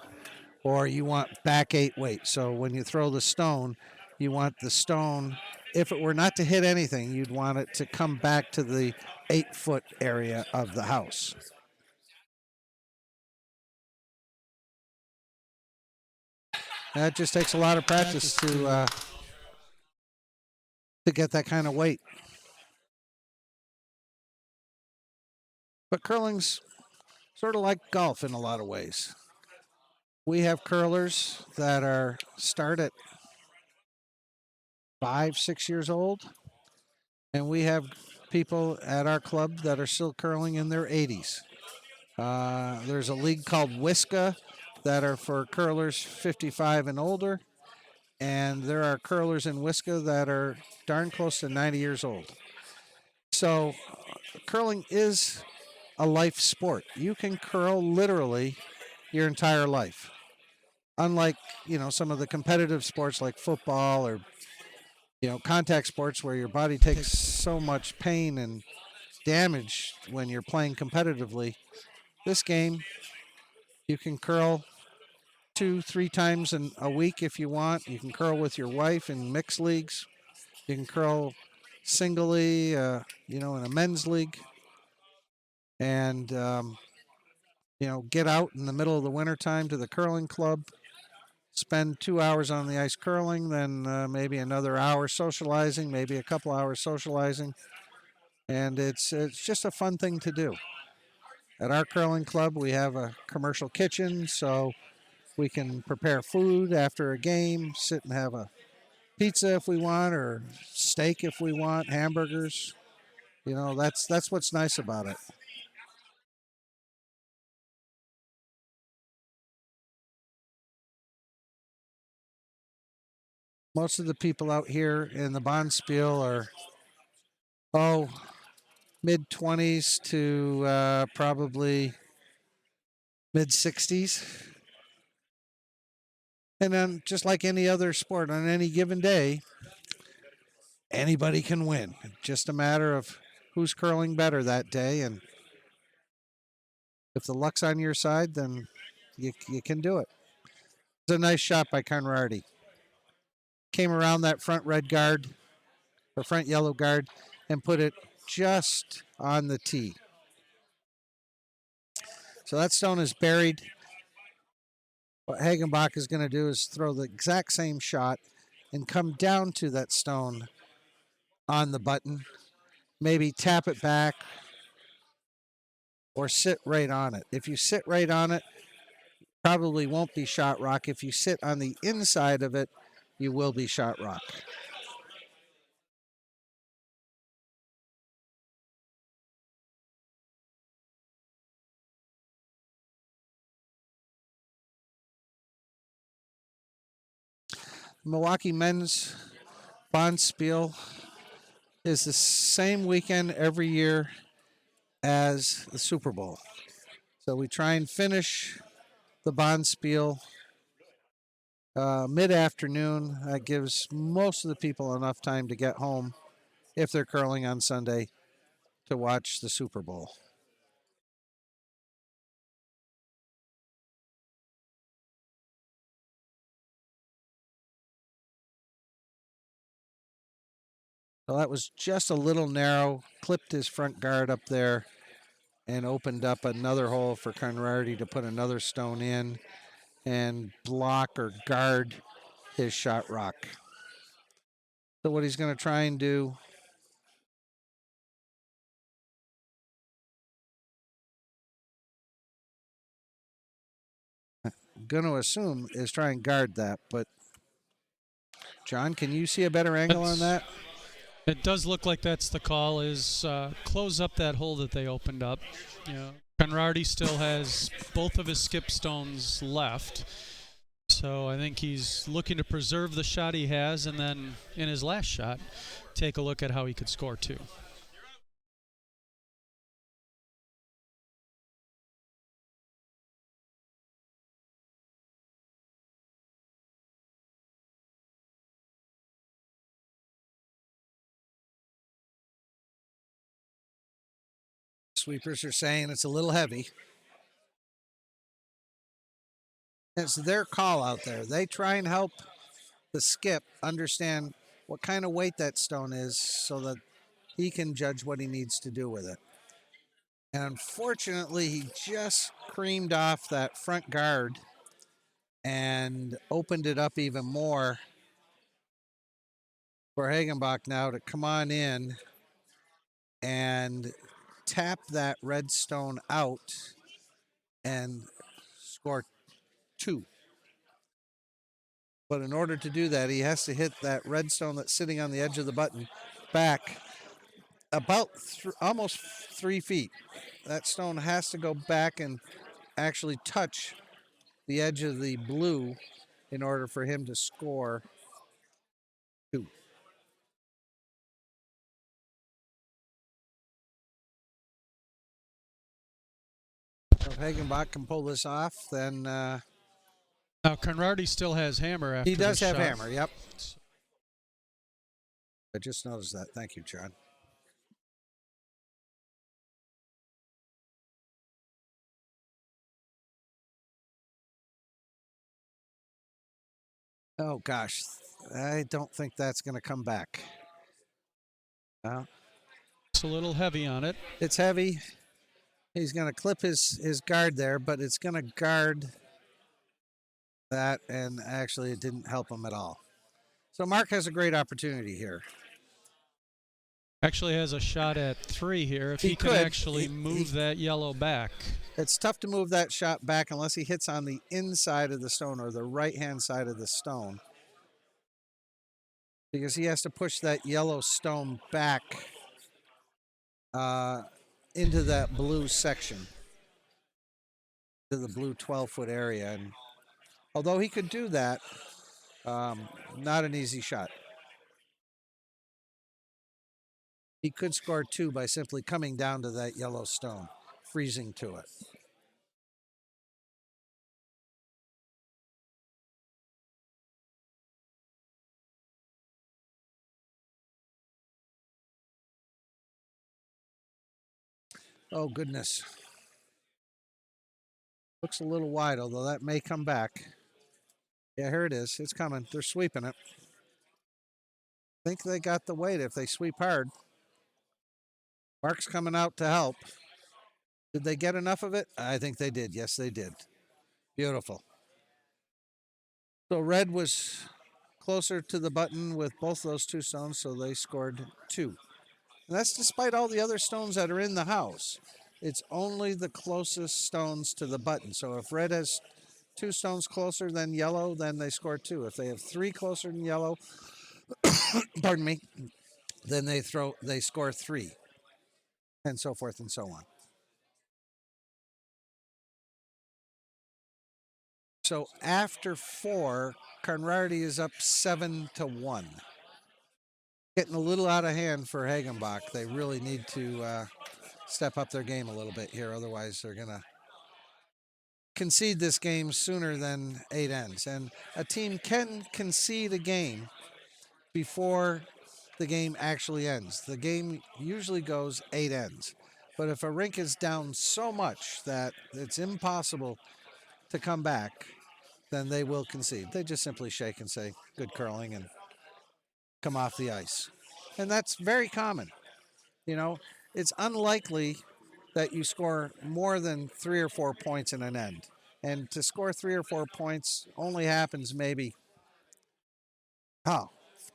Or you want back 8 weight. So when you throw the stone, you want the stone, if it were not to hit anything, you'd want it to come back to the 8-foot area of the house. That just takes a lot of practice to get that kind of weight. But curling's sort of like golf in a lot of ways. We have curlers that start at 5, 6 years old, and we have people at our club that are still curling in their 80s. There's a league called WISCA that are for curlers 55 and older, and there are curlers in WISCA that are darn close to 90 years old. So curling is a life sport. You can curl literally your entire life. Unlike, some of the competitive sports like football or, contact sports where your body takes so much pain and damage when you're playing competitively. This game, you can curl 2-3 times in a week if you want. You can curl with your wife in mixed leagues. You can curl singly, in a men's league. And, get out in the middle of the wintertime to the curling club, spend 2 hours on the ice curling, then maybe another hour socializing, maybe a couple hours socializing. And it's just a fun thing to do. At our curling club, we have a commercial kitchen, so we can prepare food after a game, sit and have a pizza if we want, or steak if we want, hamburgers. You know, that's what's nice about it. Most of the people out here in the Bonspiel are, oh, mid 20s to probably mid 60s. And then, just like any other sport, on any given day, anybody can win. Just a matter of who's curling better that day. And if the luck's on your side, then you can do it. It's a nice shot by Conrardy. Came around that front red guard, or front yellow guard, and put it just on the tee. So that stone is buried. What Hagenbuch is going to do is throw the exact same shot and come down to that stone on the button, maybe tap it back or sit right on it. If you sit right on it, probably won't be shot rock. If you sit on the inside of it, you will be shot rock. Milwaukee men's Bonspiel is the same weekend every year as the Super Bowl. So we try and finish the Bonspiel mid-afternoon. That gives most of the people enough time to get home if they're curling on Sunday to watch the Super Bowl. So that was just a little narrow, clipped his front guard up there and opened up another hole for Conrardy to put another stone in and block or guard his shot rock. So what he's going to try and do, I'm going to assume, is try and guard that. But John, can you see a better angle on that? It does look like that's the call. Is close up that hole that they opened up. You know, Conrardy still has both of his skip stones left, so I think he's looking to preserve the shot he has, and then in his last shot, take a look at how he could score too. Sweepers are saying it's a little heavy. It's their call out there. They try and help the skip understand what kind of weight that stone is so that he can judge what he needs to do with it. And unfortunately, he just creamed off that front guard and opened it up even more for Hagenbuch now to come on in and tap that red stone out and score 2. But in order to do that, he has to hit that red stone that's sitting on the edge of the button back about almost 3 feet. That stone has to go back and actually touch the edge of the blue in order for him to score 2. So if Hagenbuch can pull this off, then Now Conrardy still has hammer after he does this have shot. hammer. Yep. I just noticed that. Thank you, John. Oh gosh, I don't think that's going to come back. It's a little heavy on it. It's heavy. He's going to clip his guard there, but it's going to guard that, and actually it didn't help him at all. So Mark has a great opportunity here. Actually has a shot at 3 here if he can actually move that yellow back. It's tough to move that shot back unless he hits on the inside of the stone or the right-hand side of the stone, because he has to push that yellow stone back uh, into that blue section, to the blue 12-foot area. And although he could do that, not an easy shot. He could score two by simply coming down to that yellow stone, freezing to it. Oh, goodness. Looks a little wide, although that may come back. Yeah, here it is. It's coming. They're sweeping it. I think they got the weight if they sweep hard. Mark's coming out to help. Did they get enough of it? I think they did. Yes, they did. Beautiful. So red was closer to the button with both those two stones, so they scored two. And that's despite all the other stones that are in the house. It's only the closest stones to the button. So if red has two stones closer than yellow, then they score two. If they have three closer than yellow, pardon me, then they score three, and so forth and so on. So after four, Conrardy is up 7-1. Getting a little out of hand for Hagenbuch. They really need to step up their game a little bit here. Otherwise, they're going to concede this game sooner than 8 ends. And a team can concede a game before the game actually ends. The game usually goes 8 ends. But if a rink is down so much that it's impossible to come back, then they will concede. They just simply shake and say, good curling, and come off the ice. And that's very common. You know, it's unlikely that you score more than 3 or 4 points in an end. And to score 3 or 4 points only happens maybe, oh,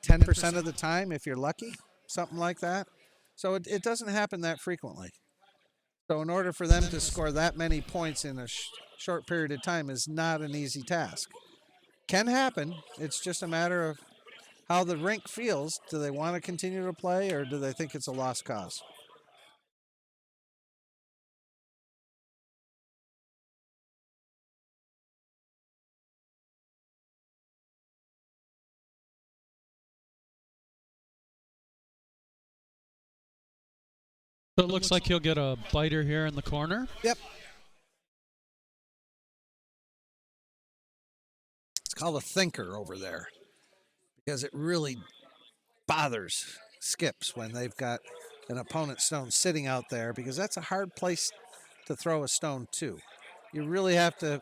10% of the time if you're lucky, something like that. So it doesn't happen that frequently. So in order for them to score that many points in a short period of time is not an easy task. Can happen. It's just a matter of how the rink feels. Do they want to continue to play, or do they think it's a lost cause? So it looks like he'll get a biter here in the corner. Yep. It's called a thinker over there because it really bothers skips when they've got an opponent's stone sitting out there, because that's a hard place to throw a stone to. You really have to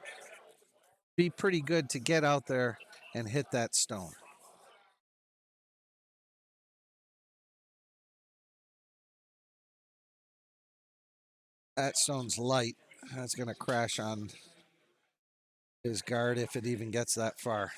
be pretty good to get out there and hit that stone. That stone's light. That's going to crash on his guard if it even gets that far.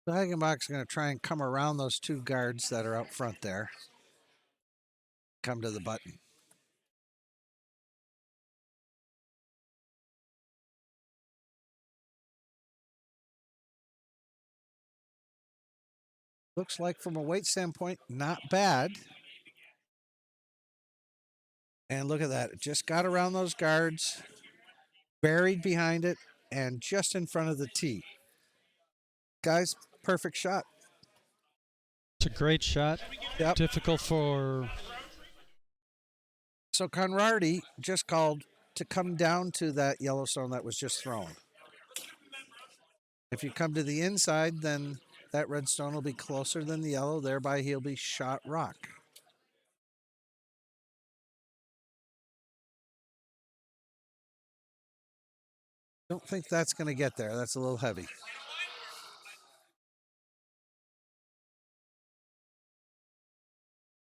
So Hagenbach's going to try and come around those two guards that are out front there. Come to the button. Looks like from a weight standpoint, not bad. And look at that. It just got around those guards, buried behind it, and just in front of the tee. Guys, perfect shot. It's a great shot. Yep. Difficult for. So Conrardy just called to come down to that Yellowstone that was just thrown. If you come to the inside, then that red stone will be closer than the yellow. Thereby, he'll be shot rock. Don't think that's going to get there. That's a little heavy.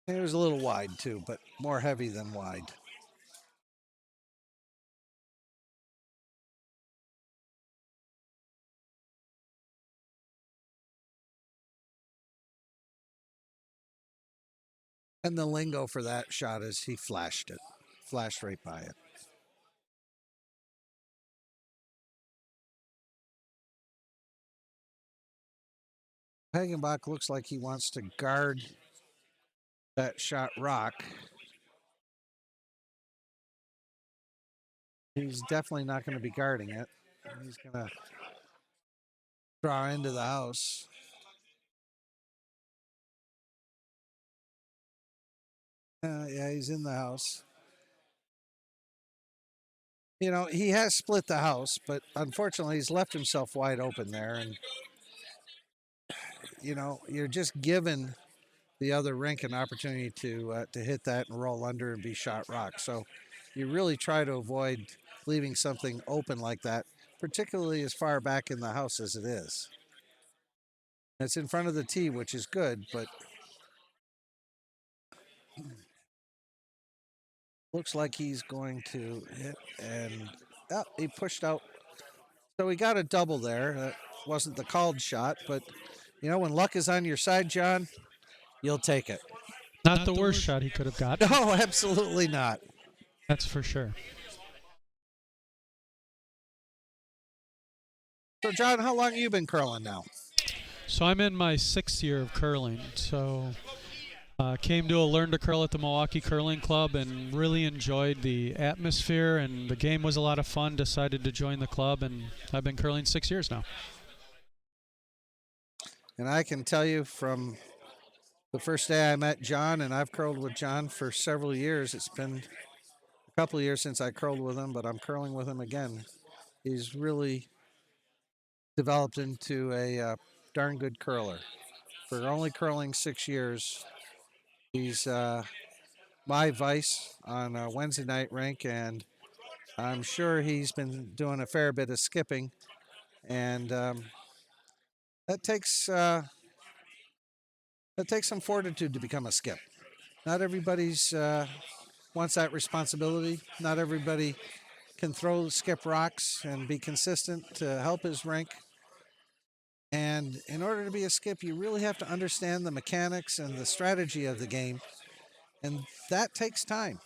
It was a little wide too, but more heavy than wide. And the lingo for that shot is he flashed it, flashed right by it. Hagenbuch looks like he wants to guard that shot rock. He's definitely not going to be guarding it. He's going to draw into the house. Yeah, he's in the house. You know, he has split the house, but unfortunately, he's left himself wide open there. And, you know, you're just given the other rink an opportunity to hit that and roll under and be shot rock. So you really try to avoid leaving something open like that, particularly as far back in the house as it is. It's in front of the tee, which is good, but looks like he's going to hit, and he pushed out. So he got a double there. That wasn't the called shot, but you know, when luck is on your side, John, you'll take it. Not the worst shot he could have gotten. No, absolutely not. That's for sure. So, John, how long have you been curling now? So I'm in my 6th year of curling. So came to a Learn to Curl at the Milwaukee Curling Club and really enjoyed the atmosphere, and the game was a lot of fun. Decided to join the club, and I've been curling 6 years now. And I can tell you from the first day I met John, and I've curled with John for several years. It's been a couple of years since I curled with him, but I'm curling with him again. He's really developed into a darn good curler. For only curling 6 years, he's my vice on a Wednesday night rink, and I'm sure he's been doing a fair bit of skipping, and that takes some fortitude to become a skip. Not everybody's wants that responsibility. Not everybody can throw skip rocks and be consistent to help his rink. And in order to be a skip, you really have to understand the mechanics and the strategy of the game, and that takes time.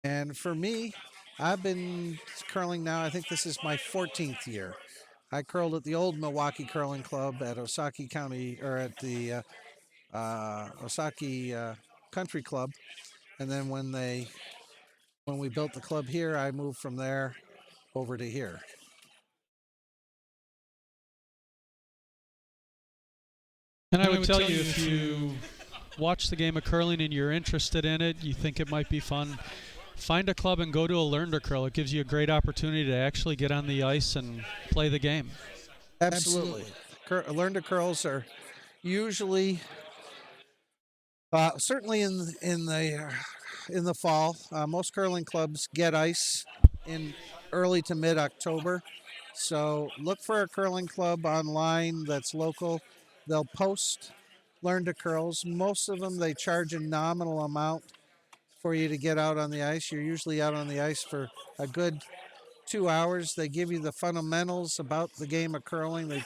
And for me, I've been curling now. I think this is my 14th year. I curled at the old Milwaukee Curling Club at Osaki County, or at the Osaki Country Club, and then when we built the club here, I moved from there over to here. And I would tell you, if you watch the game of curling and you're interested in it, you think it might be fun, find a club and go to a Learn to Curl. It gives you a great opportunity to actually get on the ice and play the game. Absolutely. Learn to curls are usually certainly in the fall. Most curling clubs get ice in early to mid October. So look for a curling club online that's local. They'll post Learn to Curls. Most of them, they charge a nominal amount for you to get out on the ice. You're usually out on the ice for a good 2 hours. They give you the fundamentals about the game of curling. They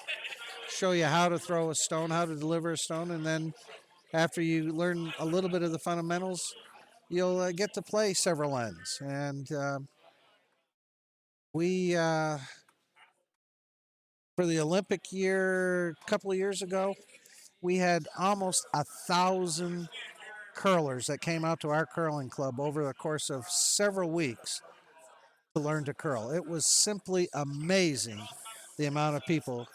show you how to throw a stone, how to deliver a stone, and then after you learn a little bit of the fundamentals, you'll get to play several ends. And we, for the Olympic year, a couple of years ago, we had almost 1,000 curlers that came out to our curling club over the course of several weeks to learn to curl. It was simply amazing the amount of people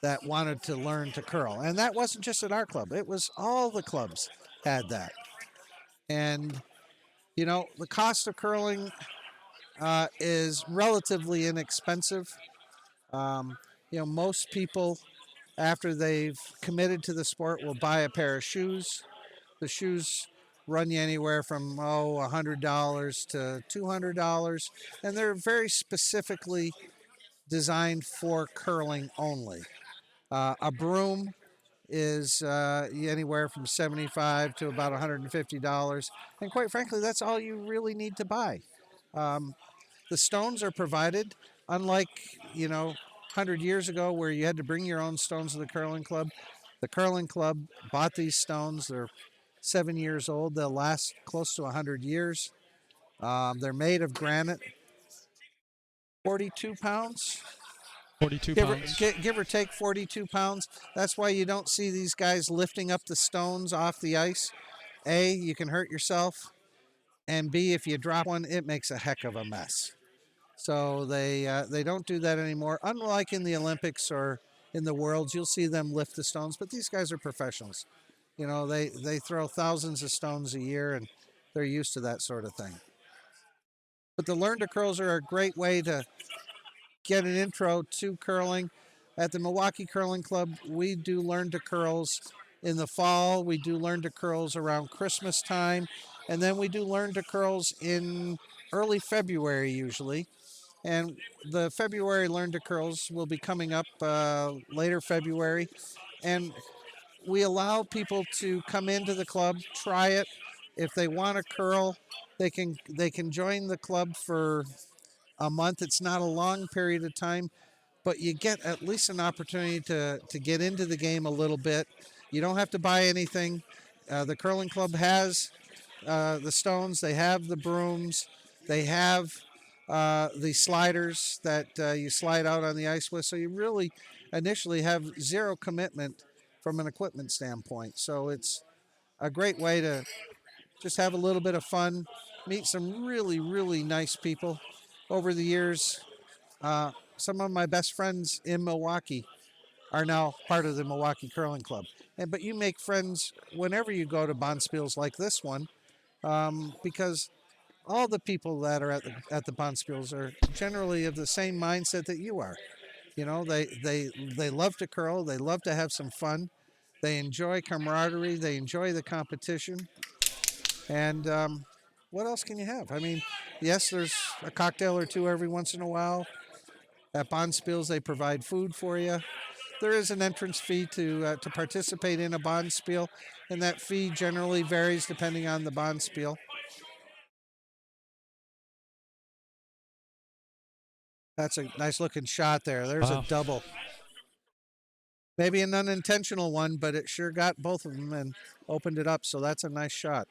that wanted to learn to curl. And that wasn't just at our club. It was all the clubs had that. And, you know, the cost of curling is relatively inexpensive. You know, most people, after they've committed to the sport, will buy a pair of shoes. The shoes run you anywhere from $100 to $200, and they're very specifically designed for curling only. A broom is anywhere from $75 to about $150, and quite frankly, that's all you really need to buy. The stones are provided, unlike 100 years ago where you had to bring your own stones to the curling club. The curling club bought these stones. They're 7 years old. They'll last close to 100 years. They're made of granite. 42 pounds. 42 Give or, pounds. give or take 42 pounds. That's why you don't see these guys lifting up the stones off the ice. A, you can hurt yourself. And B, if you drop one, it makes a heck of a mess. So they don't do that anymore. Unlike in the Olympics or in the Worlds, you'll see them lift the stones, but these guys are professionals. You know, they throw thousands of stones a year, and they're used to that sort of thing. But the Learn to Curls are a great way to get an intro to curling. At the Milwaukee Curling Club, we do Learn to Curls in the fall. We do Learn to Curls around Christmas time, and then we do Learn to Curls in early February usually. And the February Learn to Curls will be coming up later February. And we allow people to come into the club, try it. If they want to curl, they can join the club for a month. It's not a long period of time, but you get at least an opportunity to get into the game a little bit. You don't have to buy anything. The curling club has the stones, they have the brooms, they have the sliders that you slide out on the ice with. So you really initially have zero commitment from an equipment standpoint. So it's a great way to just have a little bit of fun, meet some really, really nice people. Over the years, some of my best friends in Milwaukee are now part of the Milwaukee Curling Club. But you make friends whenever you go to bonspiels like this one, because all the people that are at the bonspiels are generally of the same mindset that you are. You know, they love to curl, they love to have some fun, they enjoy camaraderie, they enjoy the competition, and what else can you have? I mean, yes, there's a cocktail or two every once in a while. At bonspiels, they provide food for you. There is an entrance fee to participate in a bonspiel, and that fee generally varies depending on the bonspiel. That's a nice looking shot there. There's a Wow. double. Maybe an unintentional one, but it sure got both of them and opened it up. So that's a nice shot.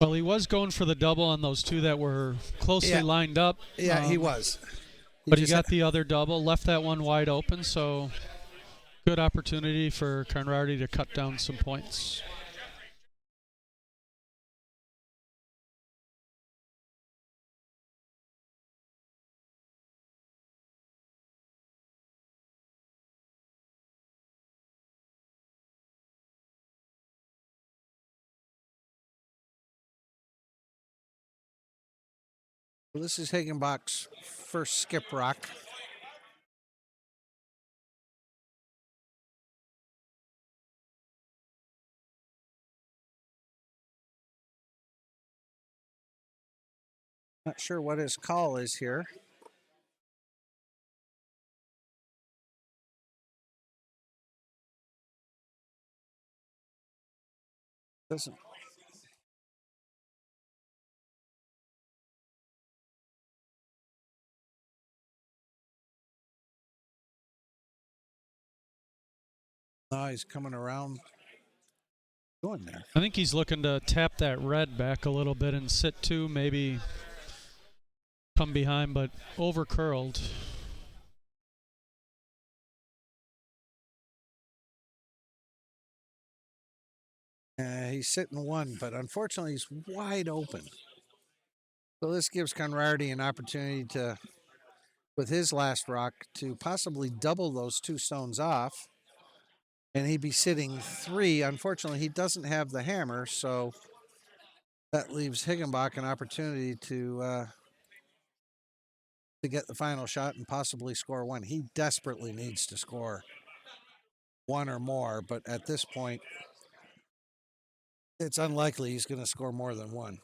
Well, he was going for the double on those two that were closely Yeah, lined up. yeah, he was. But he got the other double, left that one wide open, so good opportunity for Conrardy to cut down some points. Well, this is Hagenbuch's first skip rock. Not sure what his call is here. Doesn't. No, he's coming around. Going there. I think he's looking to tap that red back a little bit and sit two, maybe come behind, but over curled. He's sitting one, but unfortunately he's wide open. So this gives Conrardy an opportunity to, with his last rock, to possibly double those two stones off. And he'd be sitting three. Unfortunately, he doesn't have the hammer, so that leaves Hagenbuch an opportunity to get the final shot and possibly score one. He desperately needs to score one or more, but at this point, it's unlikely he's going to score more than one.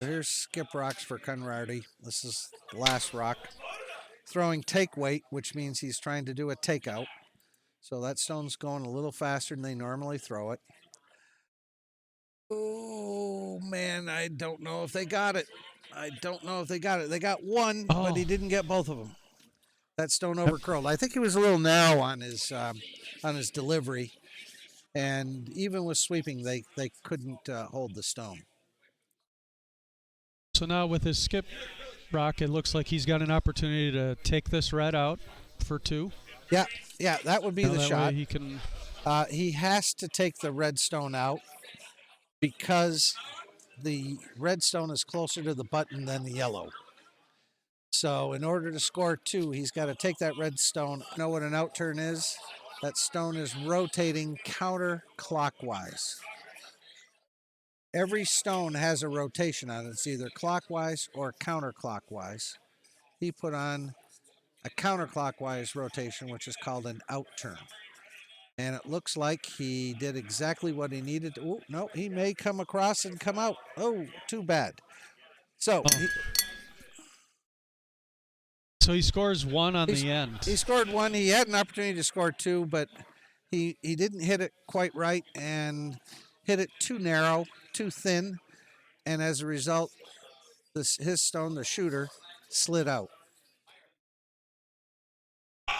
Here's skip rocks for Conrardy. This is the last rock. Throwing take weight, which means he's trying to do a takeout. So that stone's going a little faster than they normally throw it. Oh, man, I don't know if they got it. I don't know if they got it. They got one, but he didn't get both of them. That stone over curled. I think he was a little narrow on his delivery, and even with sweeping, they couldn't hold the stone. So now with his skip rock, it looks like he's got an opportunity to take this red out for 2. Yeah, yeah, that would be Now the that shot. way he can. He has to take the red stone out because the red stone is closer to the button than the yellow. So in order to score 2, he's got to take that red stone. Know what an outturn is? That stone is rotating counterclockwise. Every stone has a rotation on it. It's either clockwise or counterclockwise. He put on a counterclockwise rotation, which is called an outturn. And it looks like he did exactly what he needed to. Oh, no, he may come across and come out. Oh, too bad. So So he scores 1 on he the end. scored 1. He had an opportunity to score 2, but he didn't hit it quite right and hit it too narrow, too thin. And as a result, his stone, the shooter, slid out.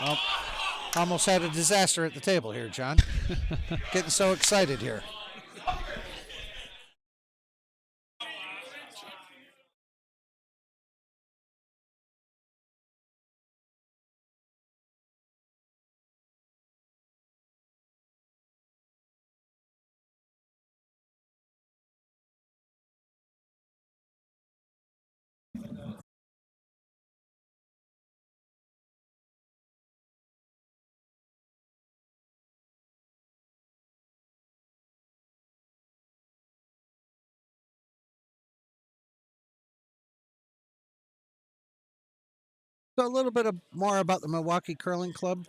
Well, almost had a disaster at the table here, John. Getting so excited here. So a little bit more about the Milwaukee Curling Club.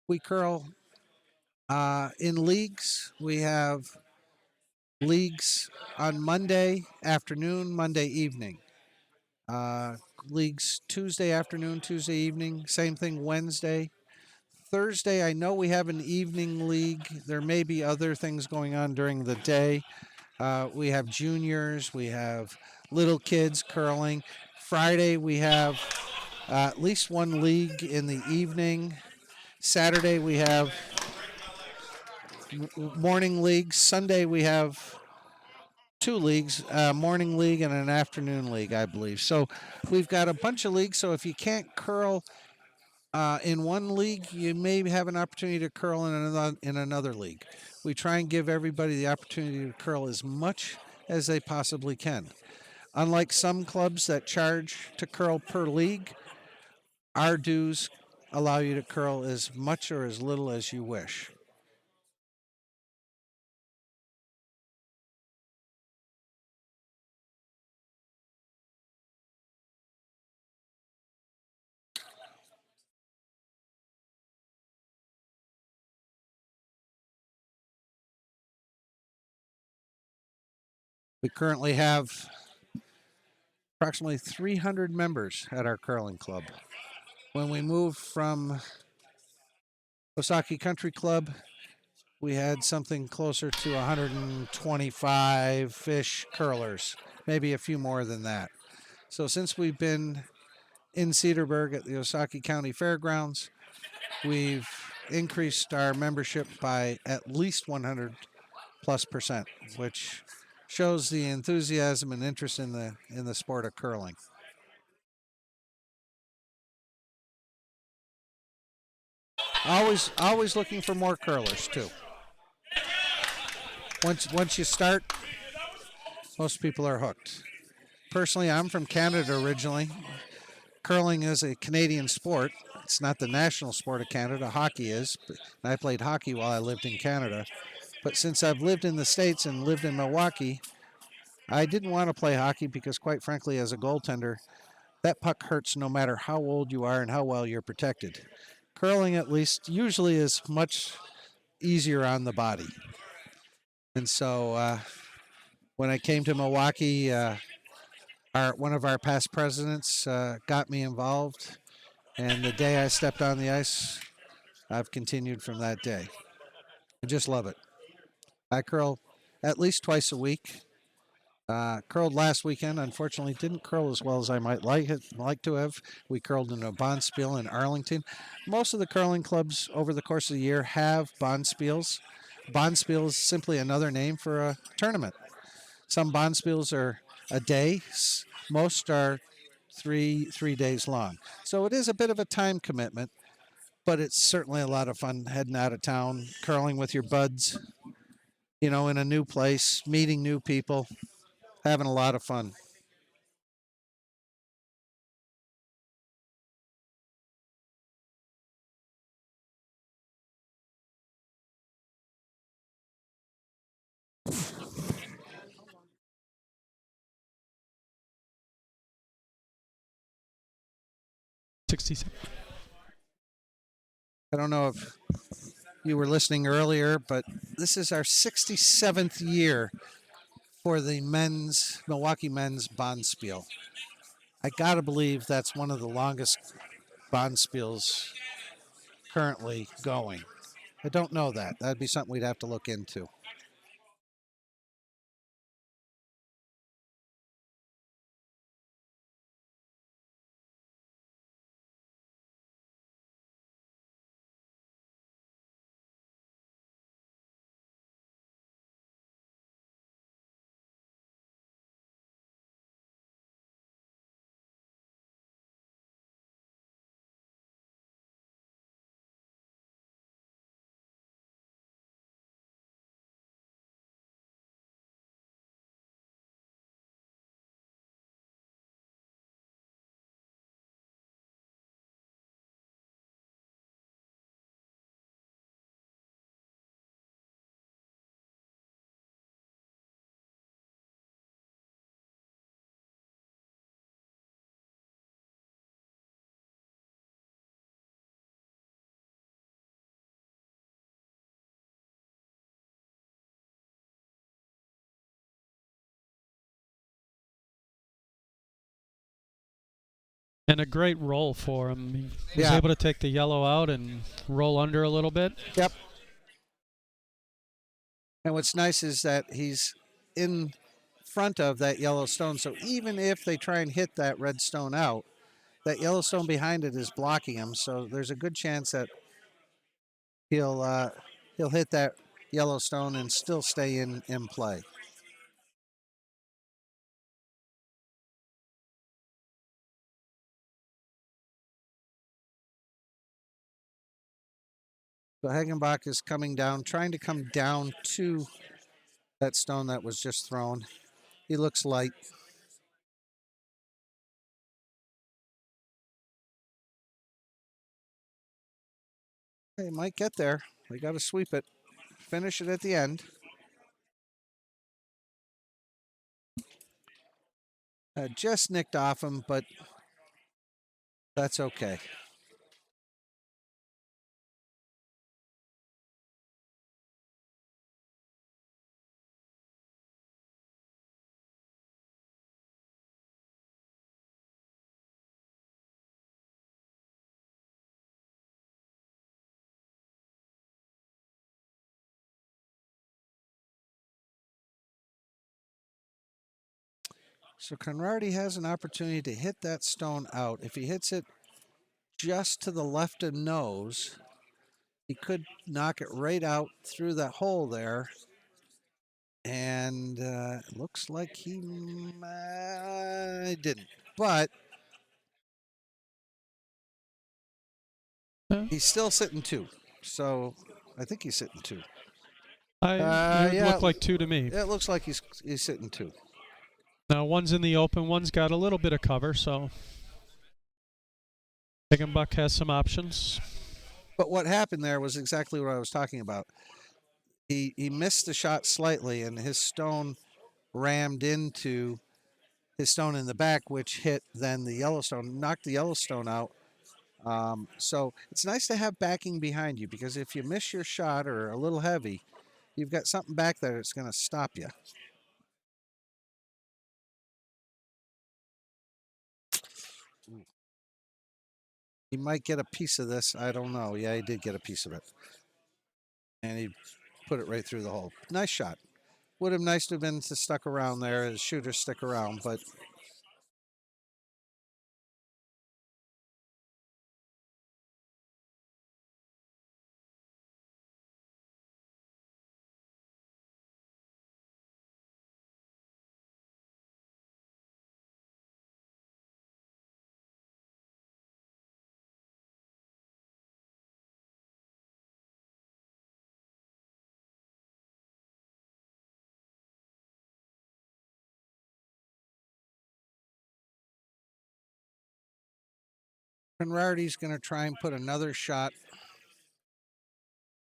We curl in leagues. We have leagues on Monday afternoon, Monday evening. Uh, Leagues Tuesday afternoon, Tuesday evening. Same thing Wednesday. Thursday, I know we have an evening league. There may be other things going on during the day. We have juniors, we have little kids curling. Friday, we have at least one league in the evening. Saturday, we have morning leagues. Sunday, we have 2 leagues, a morning league and an afternoon league, I believe. So we've got a bunch of leagues. So if you can't curl in one league, you may have an opportunity to curl in another league. We try and give everybody the opportunity to curl as much as they possibly can. Unlike some clubs that charge to curl per league, our dues allow you to curl as much or as little as you wish. We currently have approximately 300 members at our curling club. When we moved from Osaki Country Club, we had something closer to 125-ish curlers, maybe a few more than that. So since we've been in Cedarburg at the Osaki County Fairgrounds, we've increased our membership by at least 100+%, which shows the enthusiasm and interest in the sport of curling. Always looking for more curlers too. Once you start, most people are hooked. Personally, I'm from Canada originally. Curling is a Canadian sport. It's not the national sport of Canada. Hockey is. I played hockey while I lived in Canada. But since I've lived in the States and lived in Milwaukee, I didn't want to play hockey because, quite frankly, as a goaltender, that puck hurts no matter how old you are and how well you're protected. Curling, at least, usually is much easier on the body. And so when I came to Milwaukee, one of our past presidents got me involved. And the day I stepped on the ice, I've continued from that day. I just love it. I curl at least twice a week. Curled last weekend. Unfortunately, didn't curl as well as I might like to have. We curled in a bonspiel in Arlington. Most of the curling clubs over the course of the year have bonspiels. Bonspiel is simply another name for a tournament. Some bonspiels are a day. Most are three days long. So it is a bit of a time commitment, but it's certainly a lot of fun heading out of town, curling with your buds, in a new place, meeting new people, having a lot of fun. '67. I don't know if you were listening earlier, but this is our 67th year for the Milwaukee men's Bonspiel. I gotta believe that's one of the longest Bonspiels currently going. I don't know that. That'd be something we'd have to look into. And a great roll for him. He was Yeah. able to take the yellow out and roll under a little bit. Yep. And what's nice is that he's in front of that yellow stone. So even if they try and hit that red stone out, that yellow stone behind it is blocking him. So there's a good chance that he'll hit that yellow stone and still stay in play. So Hagenbuch is coming down, trying to come down to that stone that was just thrown. He looks light. He might get there. We got to sweep it, finish it at the end. Just nicked off him, but that's okay. So Conrardy has an opportunity to hit that stone out. If he hits it just to the left of nose, he could knock it right out through that hole there. And it looks like he didn't. But he's still sitting two. So I think he's sitting two. It would Yeah, look like two to me. it looks like he's sitting two. Now one's in the open, one's got a little bit of cover, so Hagenbuch has some options. But what happened there was exactly what I was talking about. He missed the shot slightly, and his stone rammed into his stone in the back, which hit then the Yellowstone, knocked the Yellowstone out. So it's nice to have backing behind you, because if you miss your shot or a little heavy, you've got something back there that's going to stop you. He might get a piece of this. I don't know. Yeah, he did get a piece of it. And he put it right through the hole. Nice shot. would have nice to have been to stuck around there as shooters stick around, but Conrardy's going to try and put another shot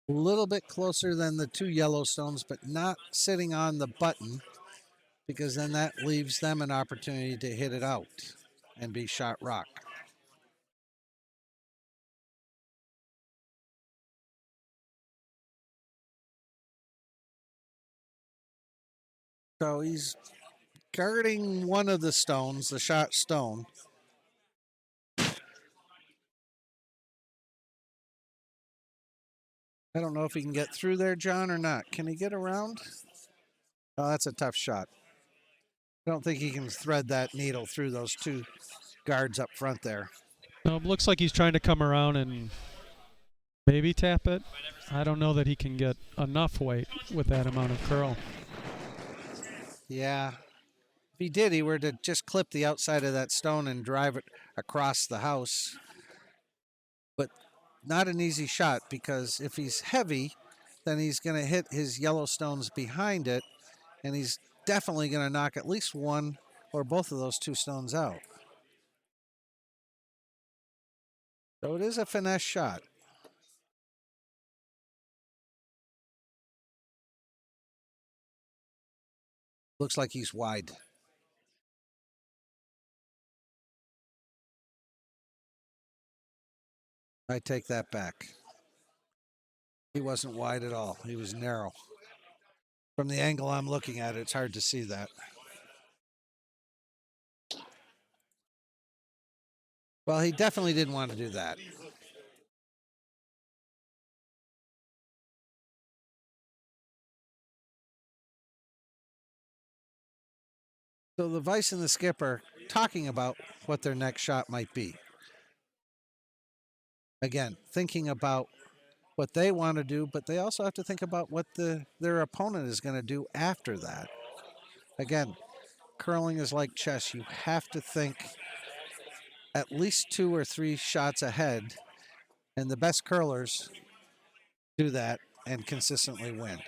a little bit closer than the two Yellowstones, but not sitting on the button, because then that leaves them an opportunity to hit it out and be shot rock. So he's guarding one of the stones, the shot stone. I don't know if he can get through there, John, or not. Can he get around? Oh, that's a tough shot. I don't think he can thread that needle through those two guards up front there. Looks like he's trying to come around and maybe tap it. I don't know that he can get enough weight with that amount of curl. Yeah. If he did, he were to just clip the outside of that stone and drive it across the house. But not an easy shot, because if he's heavy, then he's going to hit his Yellowstones behind it, and he's definitely going to knock at least one or both of those two stones out. So it is a finesse shot. Looks like he's wide. I take that back. He wasn't wide at all. He was narrow. From the angle I'm looking at, it's hard to see that. Well, he definitely didn't want to do that. So the vice and the skip are talking about what their next shot might be. Again, thinking about what they want to do, but they also have to think about what their opponent is going to do after that. Again, curling is like chess. You have to think at least 2 or 3 shots ahead, and the best curlers do that and consistently win.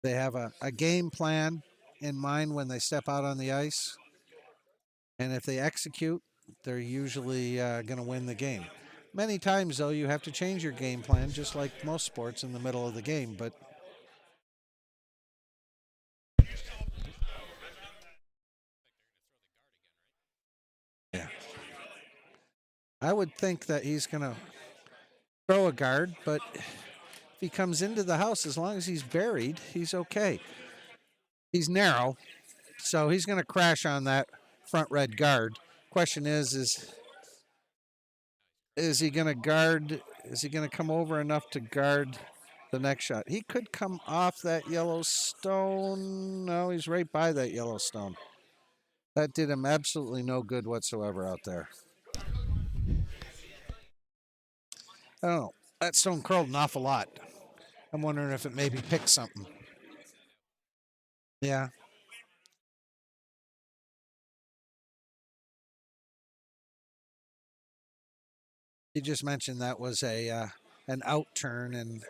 They have a game plan in mind when they step out on the ice, and if they execute, they're usually going to win the game. Many times, though, you have to change your game plan, just like most sports, in the middle of the game. But yeah, I would think that he's going to throw a guard, but if he comes into the house, as long as he's buried, he's okay. He's narrow, so he's going to crash on that front red guard. Question is he going to guard? Is he going to come over enough to guard the next shot? He could come off that Yellowstone. No, he's right by that Yellowstone. That did him absolutely no good whatsoever out there. I don't know. That stone curled an awful lot. I'm wondering if it maybe picked something. Yeah. You just mentioned that was an out turn, and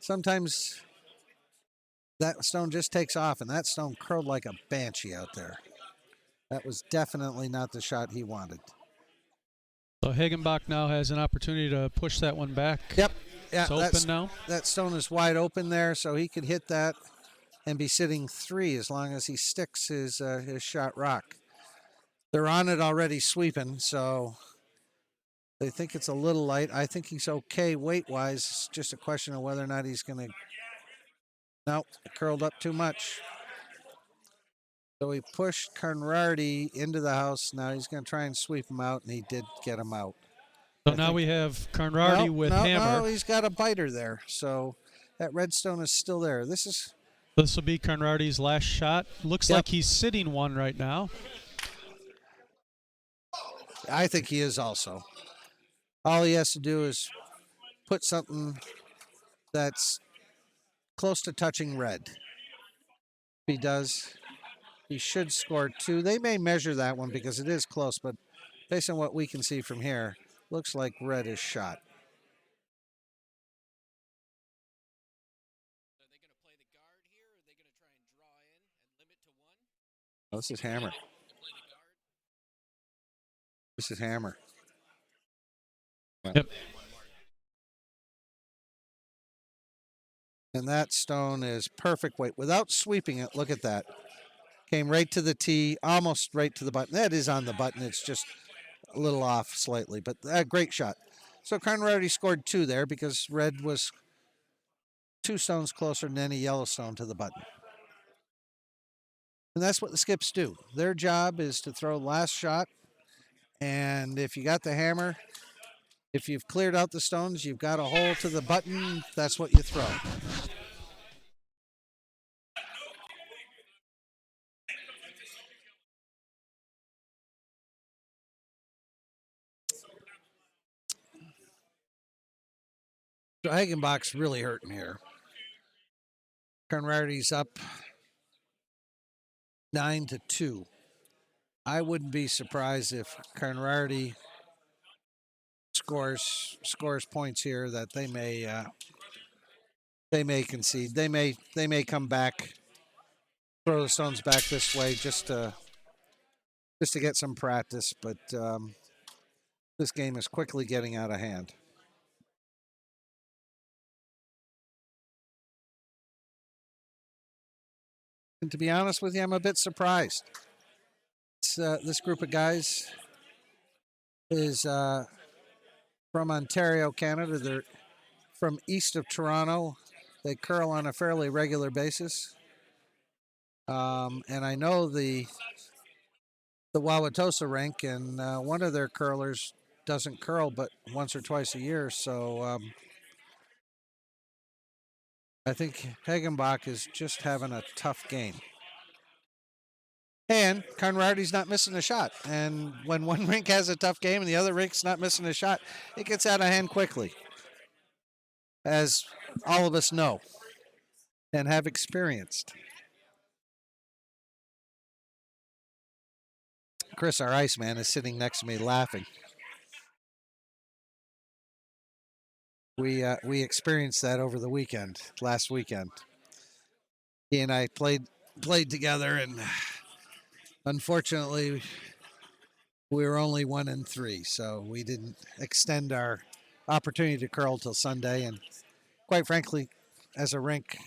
sometimes that stone just takes off, and that stone curled like a banshee out there. That was definitely not the shot he wanted. So Hagenbuch now has an opportunity to push that one back. Yep. Yeah, it's open now. That stone is wide open there, so he could hit that and be sitting 3 as long as he sticks his shot rock. They're on it already sweeping, so they think it's a little light. I think he's okay weight-wise. It's just a question of whether or not he's going to... Nope, it curled up too much. So he pushed Conrardy into the house. Now he's going to try and sweep him out, and he did get him out. So now we have Conrardy with hammer. No, he's got a biter there. So That red stone is still there. This will be Conrardy's last shot. Looks Yep. like he's sitting one right now. I think he is also. All he has to do is put something that's close to touching red. If he does, he should score 2. They may measure that one because it is close, but based on what we can see from here, looks like red is shot. Oh, this is hammer. This is hammer. Yep. And that stone is perfect weight. Without sweeping it, look at that. Came right to the tee, almost right to the button. That is on the button. It's just a little off slightly, but great shot. So Conrardy scored 2 there because red was 2 stones closer than any yellow stone to the button. And that's what the skips do. Their job is to throw last shot. And if you got the hammer, if you've cleared out the stones, you've got a hole to the button, that's what you throw. So Hagenbuch's really hurting here. Conrardy's up 9-2. I wouldn't be surprised if Conrardy scores points here that they may concede. They may come back, throw the stones back this way just to get some practice. But this game is quickly getting out of hand. And to be honest with you, I'm a bit surprised. This group of guys is from Ontario, Canada. They're from east of Toronto. They curl on a fairly regular basis. And I know the Wauwatosa rink, and one of their curlers doesn't curl but once or twice a year. So I think Hagenbuch is just having a tough game. And Conrardy's not missing a shot. And when one rink has a tough game and the other rink's not missing a shot, it gets out of hand quickly, as all of us know and have experienced. Chris, our Iceman, is sitting next to me laughing. We experienced that over the last weekend. He and I played together, and unfortunately, we were only 1-3, so we didn't extend our opportunity to curl till Sunday. And quite frankly, as a rink,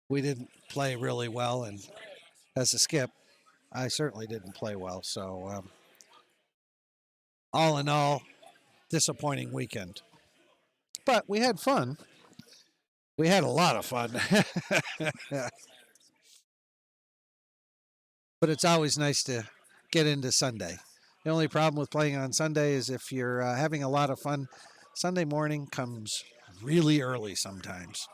we didn't play really well, and as a skip, I certainly didn't play well. So, all in all, disappointing weekend. But we had fun. We had a lot of fun. But it's always nice to get into Sunday. The only problem with playing on Sunday is if you're having a lot of fun, Sunday morning comes really early sometimes.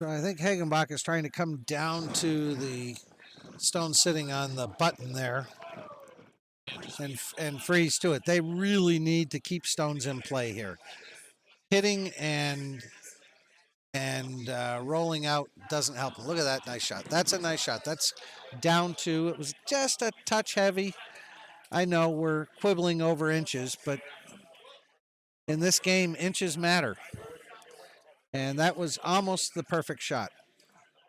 So I think Hagenbuch is trying to come down to the stone sitting on the button there and freeze to it. They really need to keep stones in play here. Hitting and rolling out doesn't help. Look at that nice shot. That's a nice shot. That's down 2. It was just a touch heavy. I know we're quibbling over inches, but in this game, inches matter. And that was almost the perfect shot.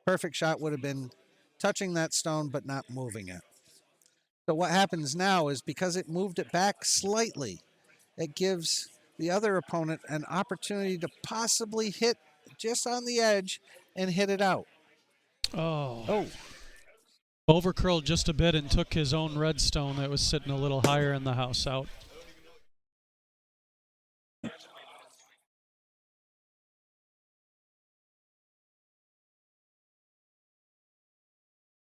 Perfect shot would have been touching that stone but not moving it. So what happens now is because it moved it back slightly, it gives the other opponent an opportunity to possibly hit just on the edge and hit it out. Oh. Overcurled just a bit and took his own redstone that was sitting a little higher in the house out.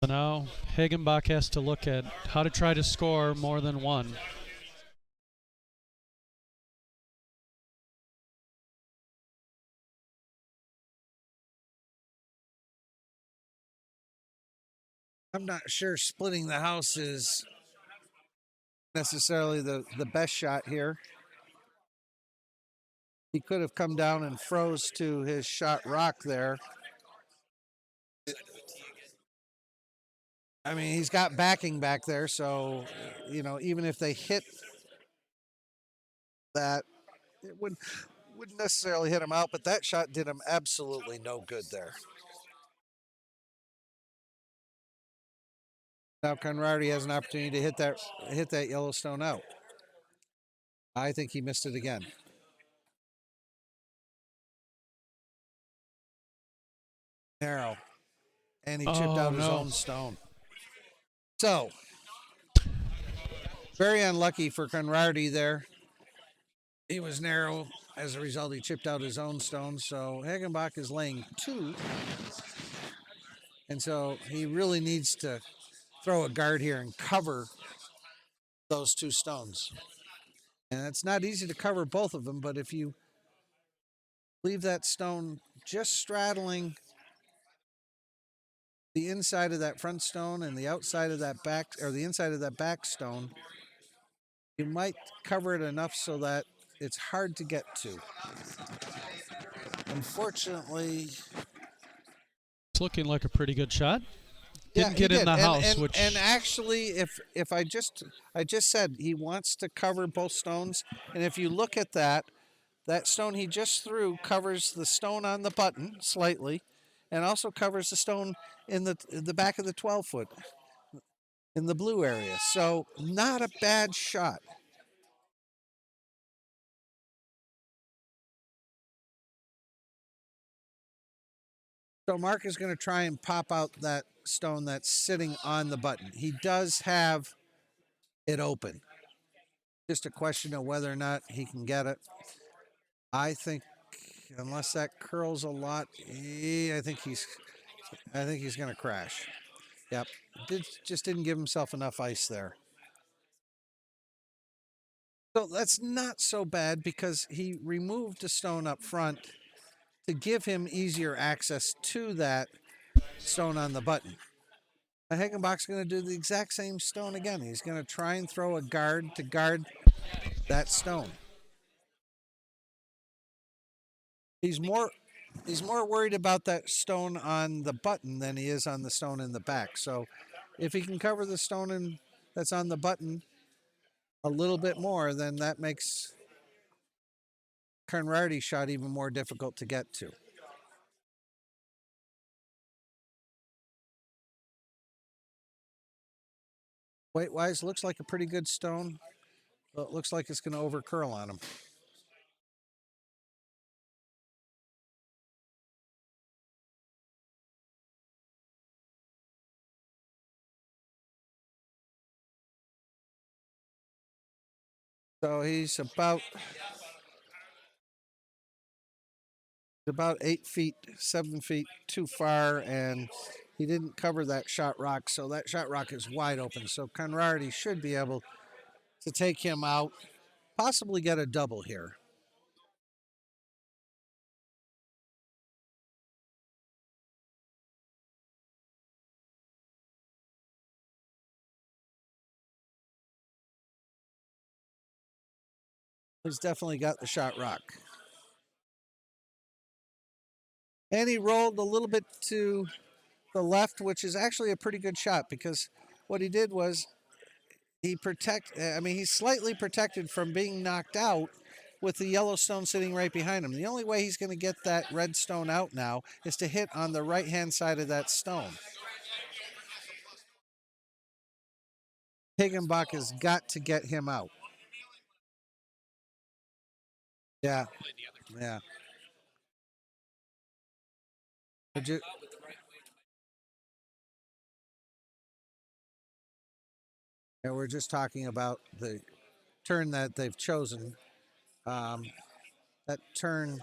So now Hagenbuch has to look at how to try to score more than one. I'm not sure splitting the house is necessarily the best shot here. He could have come down and froze to his shot rock there. I mean, he's got backing back there, so even if they hit that, it wouldn't necessarily hit him out. But that shot did him absolutely no good there. Now Conrardy has an opportunity to hit that Yellowstone out. I think he missed it again. Narrow, and he chipped out his own stone. So very unlucky for Conrardy there. He was narrow. As a result, he chipped out his own stone. So Hagenbuch is laying 2. And so he really needs to throw a guard here and cover those 2 stones. And it's not easy to cover both of them, but if you leave that stone just straddling the inside of that front stone and the outside of that back, or the inside of that back stone, you might cover it enough so that it's hard to get to. Unfortunately, it's looking like a pretty good shot. Didn't yeah, get in did. the house, and actually, if I just said he wants to cover both stones, and if you look at that stone he just threw covers the stone on the button slightly, and also covers the stone in the back of the 12-foot in the blue area. So not a bad shot. So Mark is going to try and pop out that stone that's sitting on the button. He does have it open. Just a question of whether or not he can get it. I think unless that curls a lot, I think he's going to crash. Yep, just didn't give himself enough ice there. So that's not so bad because he removed the stone up front to give him easier access to that stone on the button. Now Hagenbach's going to do the exact same stone again. He's going to try and throw a guard to guard that stone. He's more worried about that stone on the button than he is on the stone in the back. So if he can cover the stone that's on the button a little bit more, then that makes Conrardy's shot even more difficult to get to. Weight-wise, looks like a pretty good stone. Well, it looks like it's going to over-curl on him. So he's about 8 feet, 7 feet too far, and he didn't cover that shot rock, so that shot rock is wide open. So Conrardy should be able to take him out, possibly get a double here. He's definitely got the shot rock. And he rolled a little bit to the left, which is actually a pretty good shot because what he did was he's slightly protected from being knocked out with the yellow stone sitting right behind him. The only way he's going to get that red stone out now is to hit on the right-hand side of that stone. Hagenbuch has got to get him out. Yeah. Yeah. And we're just talking about the turn that they've chosen. That turn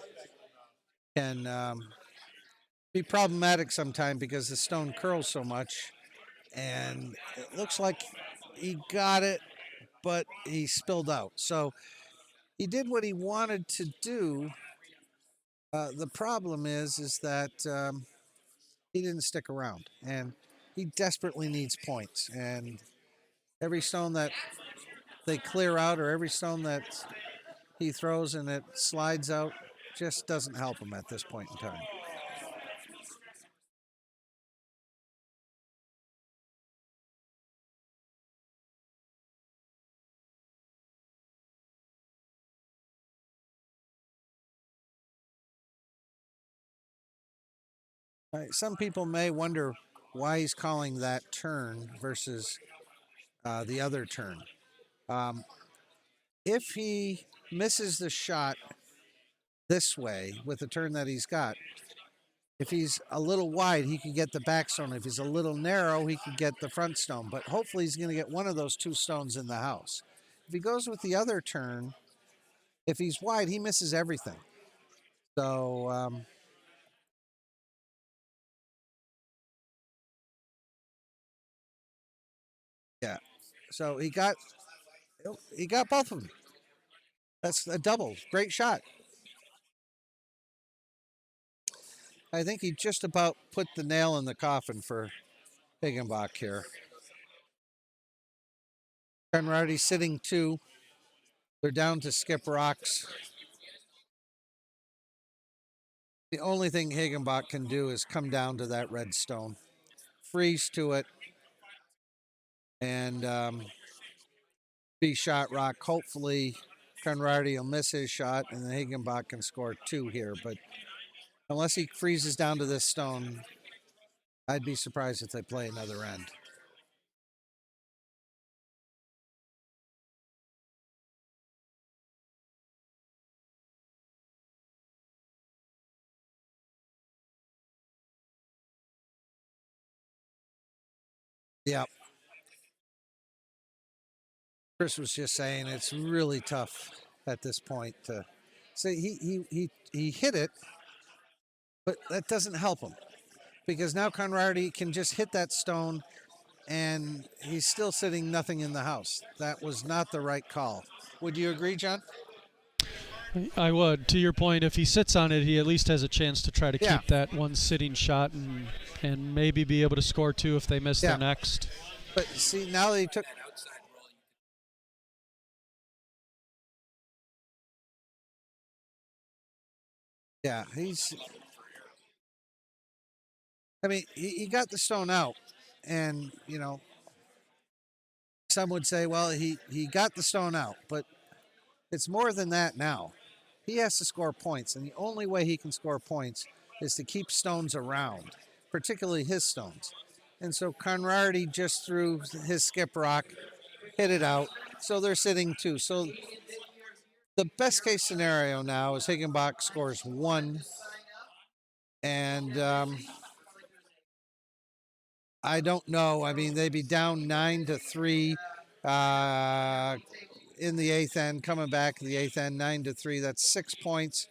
can be problematic sometimes because the stone curls so much. And it looks like he got it, but he spilled out. So he did what he wanted to do. The problem is that he didn't stick around, and he desperately needs points. And every stone that they clear out, or every stone that he throws and it slides out, just doesn't help him at this point in time. Some people may wonder why he's calling that turn versus the other turn. Um, if he misses the shot this way with the turn that he's got, if he's a little wide, he could get the back stone. If he's a little narrow, he could get the front stone. But hopefully, he's going to get one of those two stones in the house. If he goes with the other turn, if he's wide, he misses everything. So, yeah. So he got both of them. That's a double. Great shot. I think he just about put the nail in the coffin for Hagenbuch here. Conrardy sitting two. They're down to skip rocks. The only thing Hagenbuch can do is come down to that red stone, freeze to it, and be shot rock. Hopefully, Conrardy will miss his shot, and then Hagenbuch can score two here. But unless he freezes down to this stone, I'd be surprised if they play another end. Yeah. Chris was just saying it's really tough at this point to say he hit it, but that doesn't help him because now Conrardy can just hit that stone and he's still sitting nothing in the house. That was not the right call. Would you agree, John? I would. To your point, if he sits on it, he at least has a chance to try to Yeah. keep that one sitting shot and maybe be able to score two if they miss Yeah. their next. But see, now they took. Yeah, he's. I mean, he got the stone out, and some would say, well, he got the stone out, but it's more than that now. He has to score points, and the only way he can score points is to keep stones around, particularly his stones. And so Conrardy just threw his skip rock, hit it out, so they're sitting two. So the best case scenario now is Hagenbuch scores one, and I don't know. I mean, they'd be down 9-3 in the eighth end, coming back in the eighth end, 9-3. That's 6 points.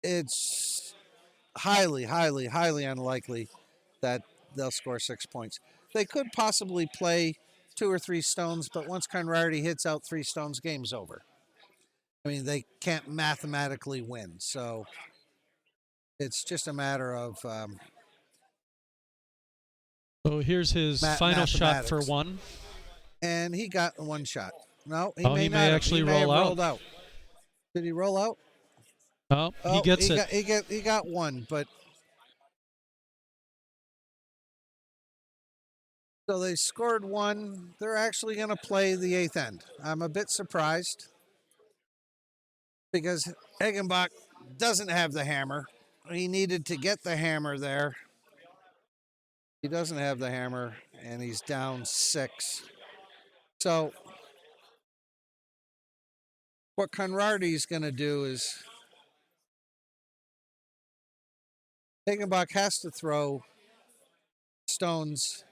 It's highly, highly, highly unlikely that they'll score 6 points. They could possibly play two or three stones, but once Conrardy hits out three stones, game's over. I mean, they can't mathematically win. So it's just a matter of So here's his final shot for mathematics. one. And he got one shot. No, he Oh, may he not may have. actually He may have roll out. rolled out. Did he roll out? Oh, he Oh, gets it. he got one, but so they scored one. They're actually going to play the eighth end. I'm a bit surprised because Hagenbuch doesn't have the hammer. He needed to get the hammer there. He doesn't have the hammer, and he's down 6. So what Conrardy's going to do is Hagenbuch has to throw stones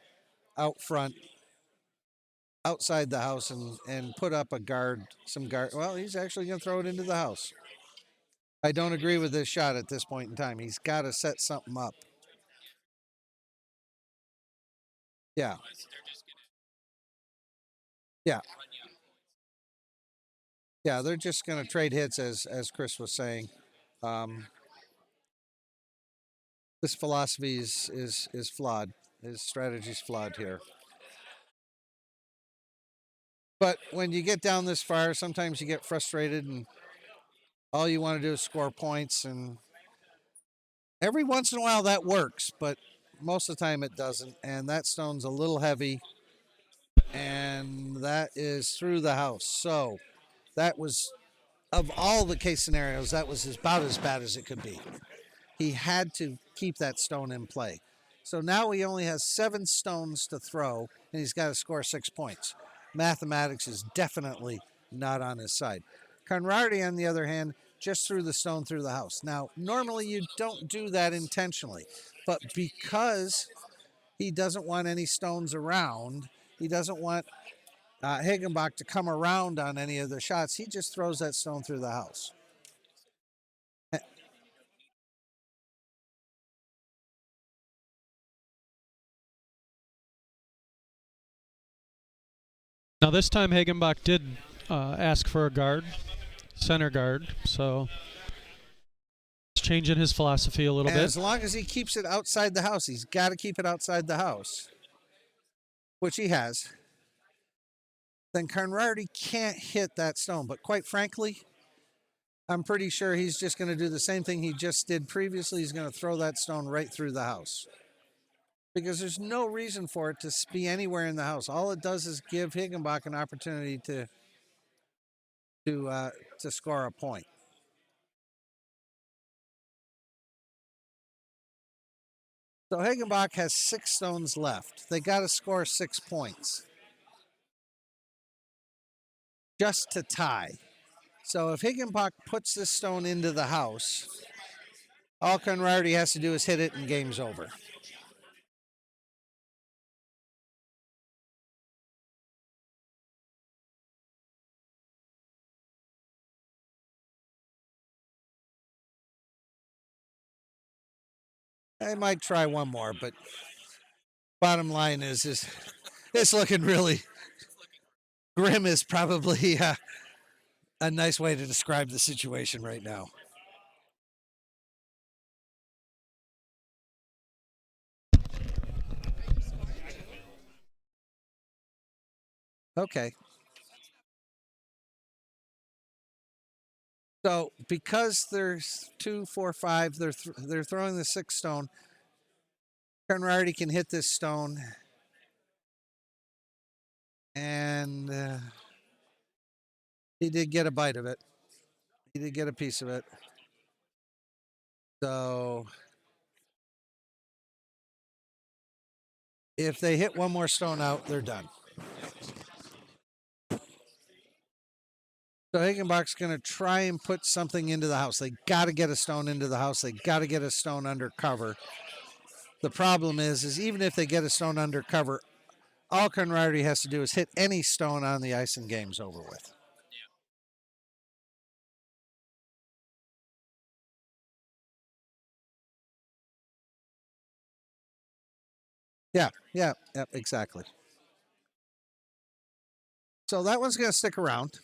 out front outside the house and put up a guard, some guard. Well, he's actually going to throw it into the house. I don't agree with this shot at this point in time. He's got to set something up. Yeah. Yeah. Yeah, they're just going to trade hits, as Chris was saying. Um, this philosophy is flawed. His strategy's flawed here. But when you get down this far, sometimes you get frustrated, and all you want to do is score points. And every once in a while that works, but most of the time it doesn't. And that stone's a little heavy, and that is through the house. So that was, of all the case scenarios, that was about as bad as it could be. He had to keep that stone in play. So now he only has 7 stones to throw, and he's got to score 6 points. Mathematics is definitely not on his side. Conrardy, on the other hand, just threw the stone through the house. Now, normally you don't do that intentionally, but because he doesn't want any stones around, he doesn't want Hagenbuch to come around on any of the shots, he just throws that stone through the house. Now this time Hagenbuch did ask for a guard, center guard, so he's changing his philosophy a little And bit. as long as he keeps it outside the house, he's got to keep it outside the house, which he has. Then Conrardy can't hit that stone. But quite frankly, I'm pretty sure he's just going to do the same thing he just did previously. He's going to throw that stone right through the house because there's no reason for it to be anywhere in the house. All it does is give Hagenbuch an opportunity to score a point. So Hagenbuch has 6 stones left. They got to score 6 points just to tie. So if Hagenbuch puts this stone into the house, all Conrardy has to do is hit it and game's over. I might try one more, but bottom line is it's looking really grim. Is probably a nice way to describe the situation right now. Okay. So because there's 2, 4, 5, they're throwing the 6 stone. Conrardy can hit this stone, and he did get a bite of it. He did get a piece of it. So if they hit one more stone out, they're done. So Hagenbach's going to try and put something into the house. They got to get a stone into the house. They got to get a stone under cover. The problem is even if they get a stone under cover, all Conrardy has to do is hit any stone on the ice and game's over with. Yeah, exactly. So that one's going to stick around.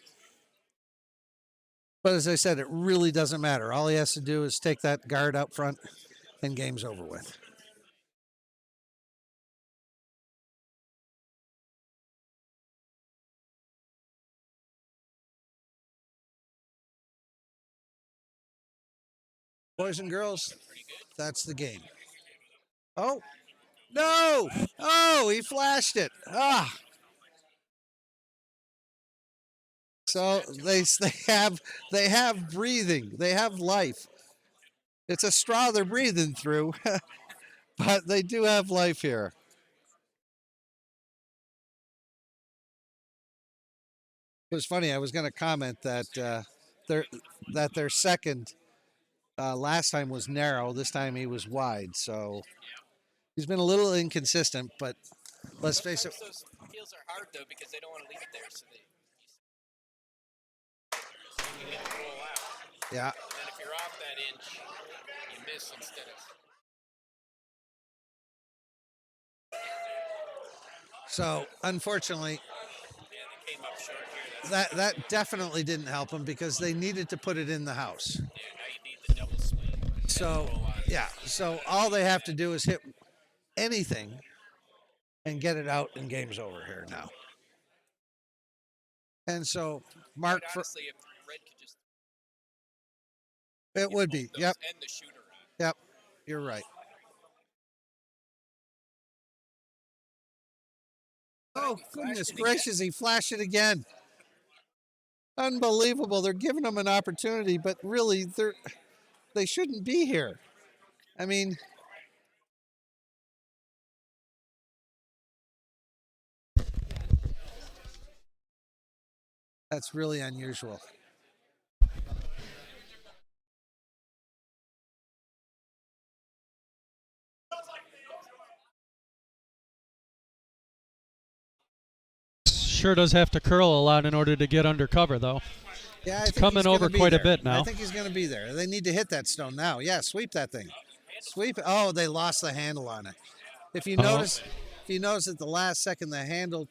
But as I said, it really doesn't matter. All he has to do is take that guard up front and game's over with. Boys and girls, that's the game. Oh, no! Oh, he flashed it. Ah. So they have breathing. They have life. It's a straw they're breathing through, but they do have life here. It was funny. I was going to comment that their second last time was narrow. This time he was wide. So he's been a little inconsistent, but let's face it. hard though because they don't want to leave it there, so you hit the roll out. Yeah. And then if you're off that inch, you miss instead of. So unfortunately, They came up short here. that definitely didn't help them because they needed to put it in the house. Yeah, now you need the double swing. So yeah, so all they have to do is hit anything and get it out, and game's over here now. And so Mark, honestly, if Red could just. It would be. Yep. And the shooter on. Yep. You're right. Oh, goodness gracious. He flashed it again. Unbelievable. They're giving them an opportunity, but really, they shouldn't be here. I mean, that's really unusual. Sure does have to curl a lot in order to get under cover, though. Yeah, it's coming over quite a bit now. I think he's going to be there. They need to hit that stone now. Yeah, sweep that thing. Sweep it. Oh, they lost the handle on it. If you notice at the last second, the handle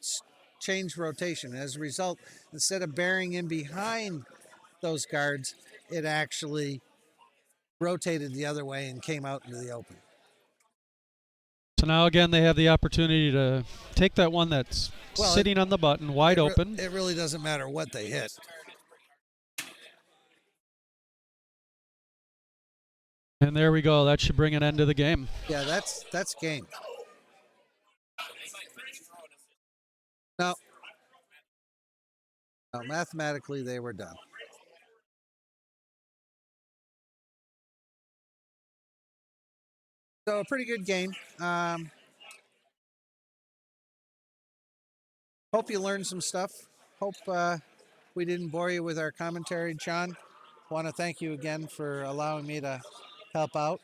changed rotation. As a result, instead of bearing in behind those guards, it actually rotated the other way and came out into the open. So now again, they have the opportunity to take that one that's sitting on the button, wide open. It really doesn't matter what they hit. And there we go. That should bring an end to the game. Yeah, that's game. No, mathematically they were done. So a pretty good game. Hope you learned some stuff. Hope we didn't bore you with our commentary, John. Want to thank you again for allowing me to help out.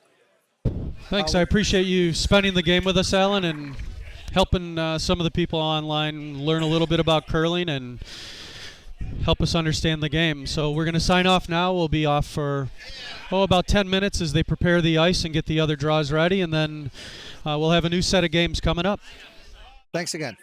Thanks. I appreciate you spending the game with us, Alan, and helping some of the people online learn a little bit about curling and help us understand the game. So we're going to sign off now. We'll be off for about 10 minutes as they prepare the ice and get the other draws ready, and then we'll have a new set of games coming up. Thanks again.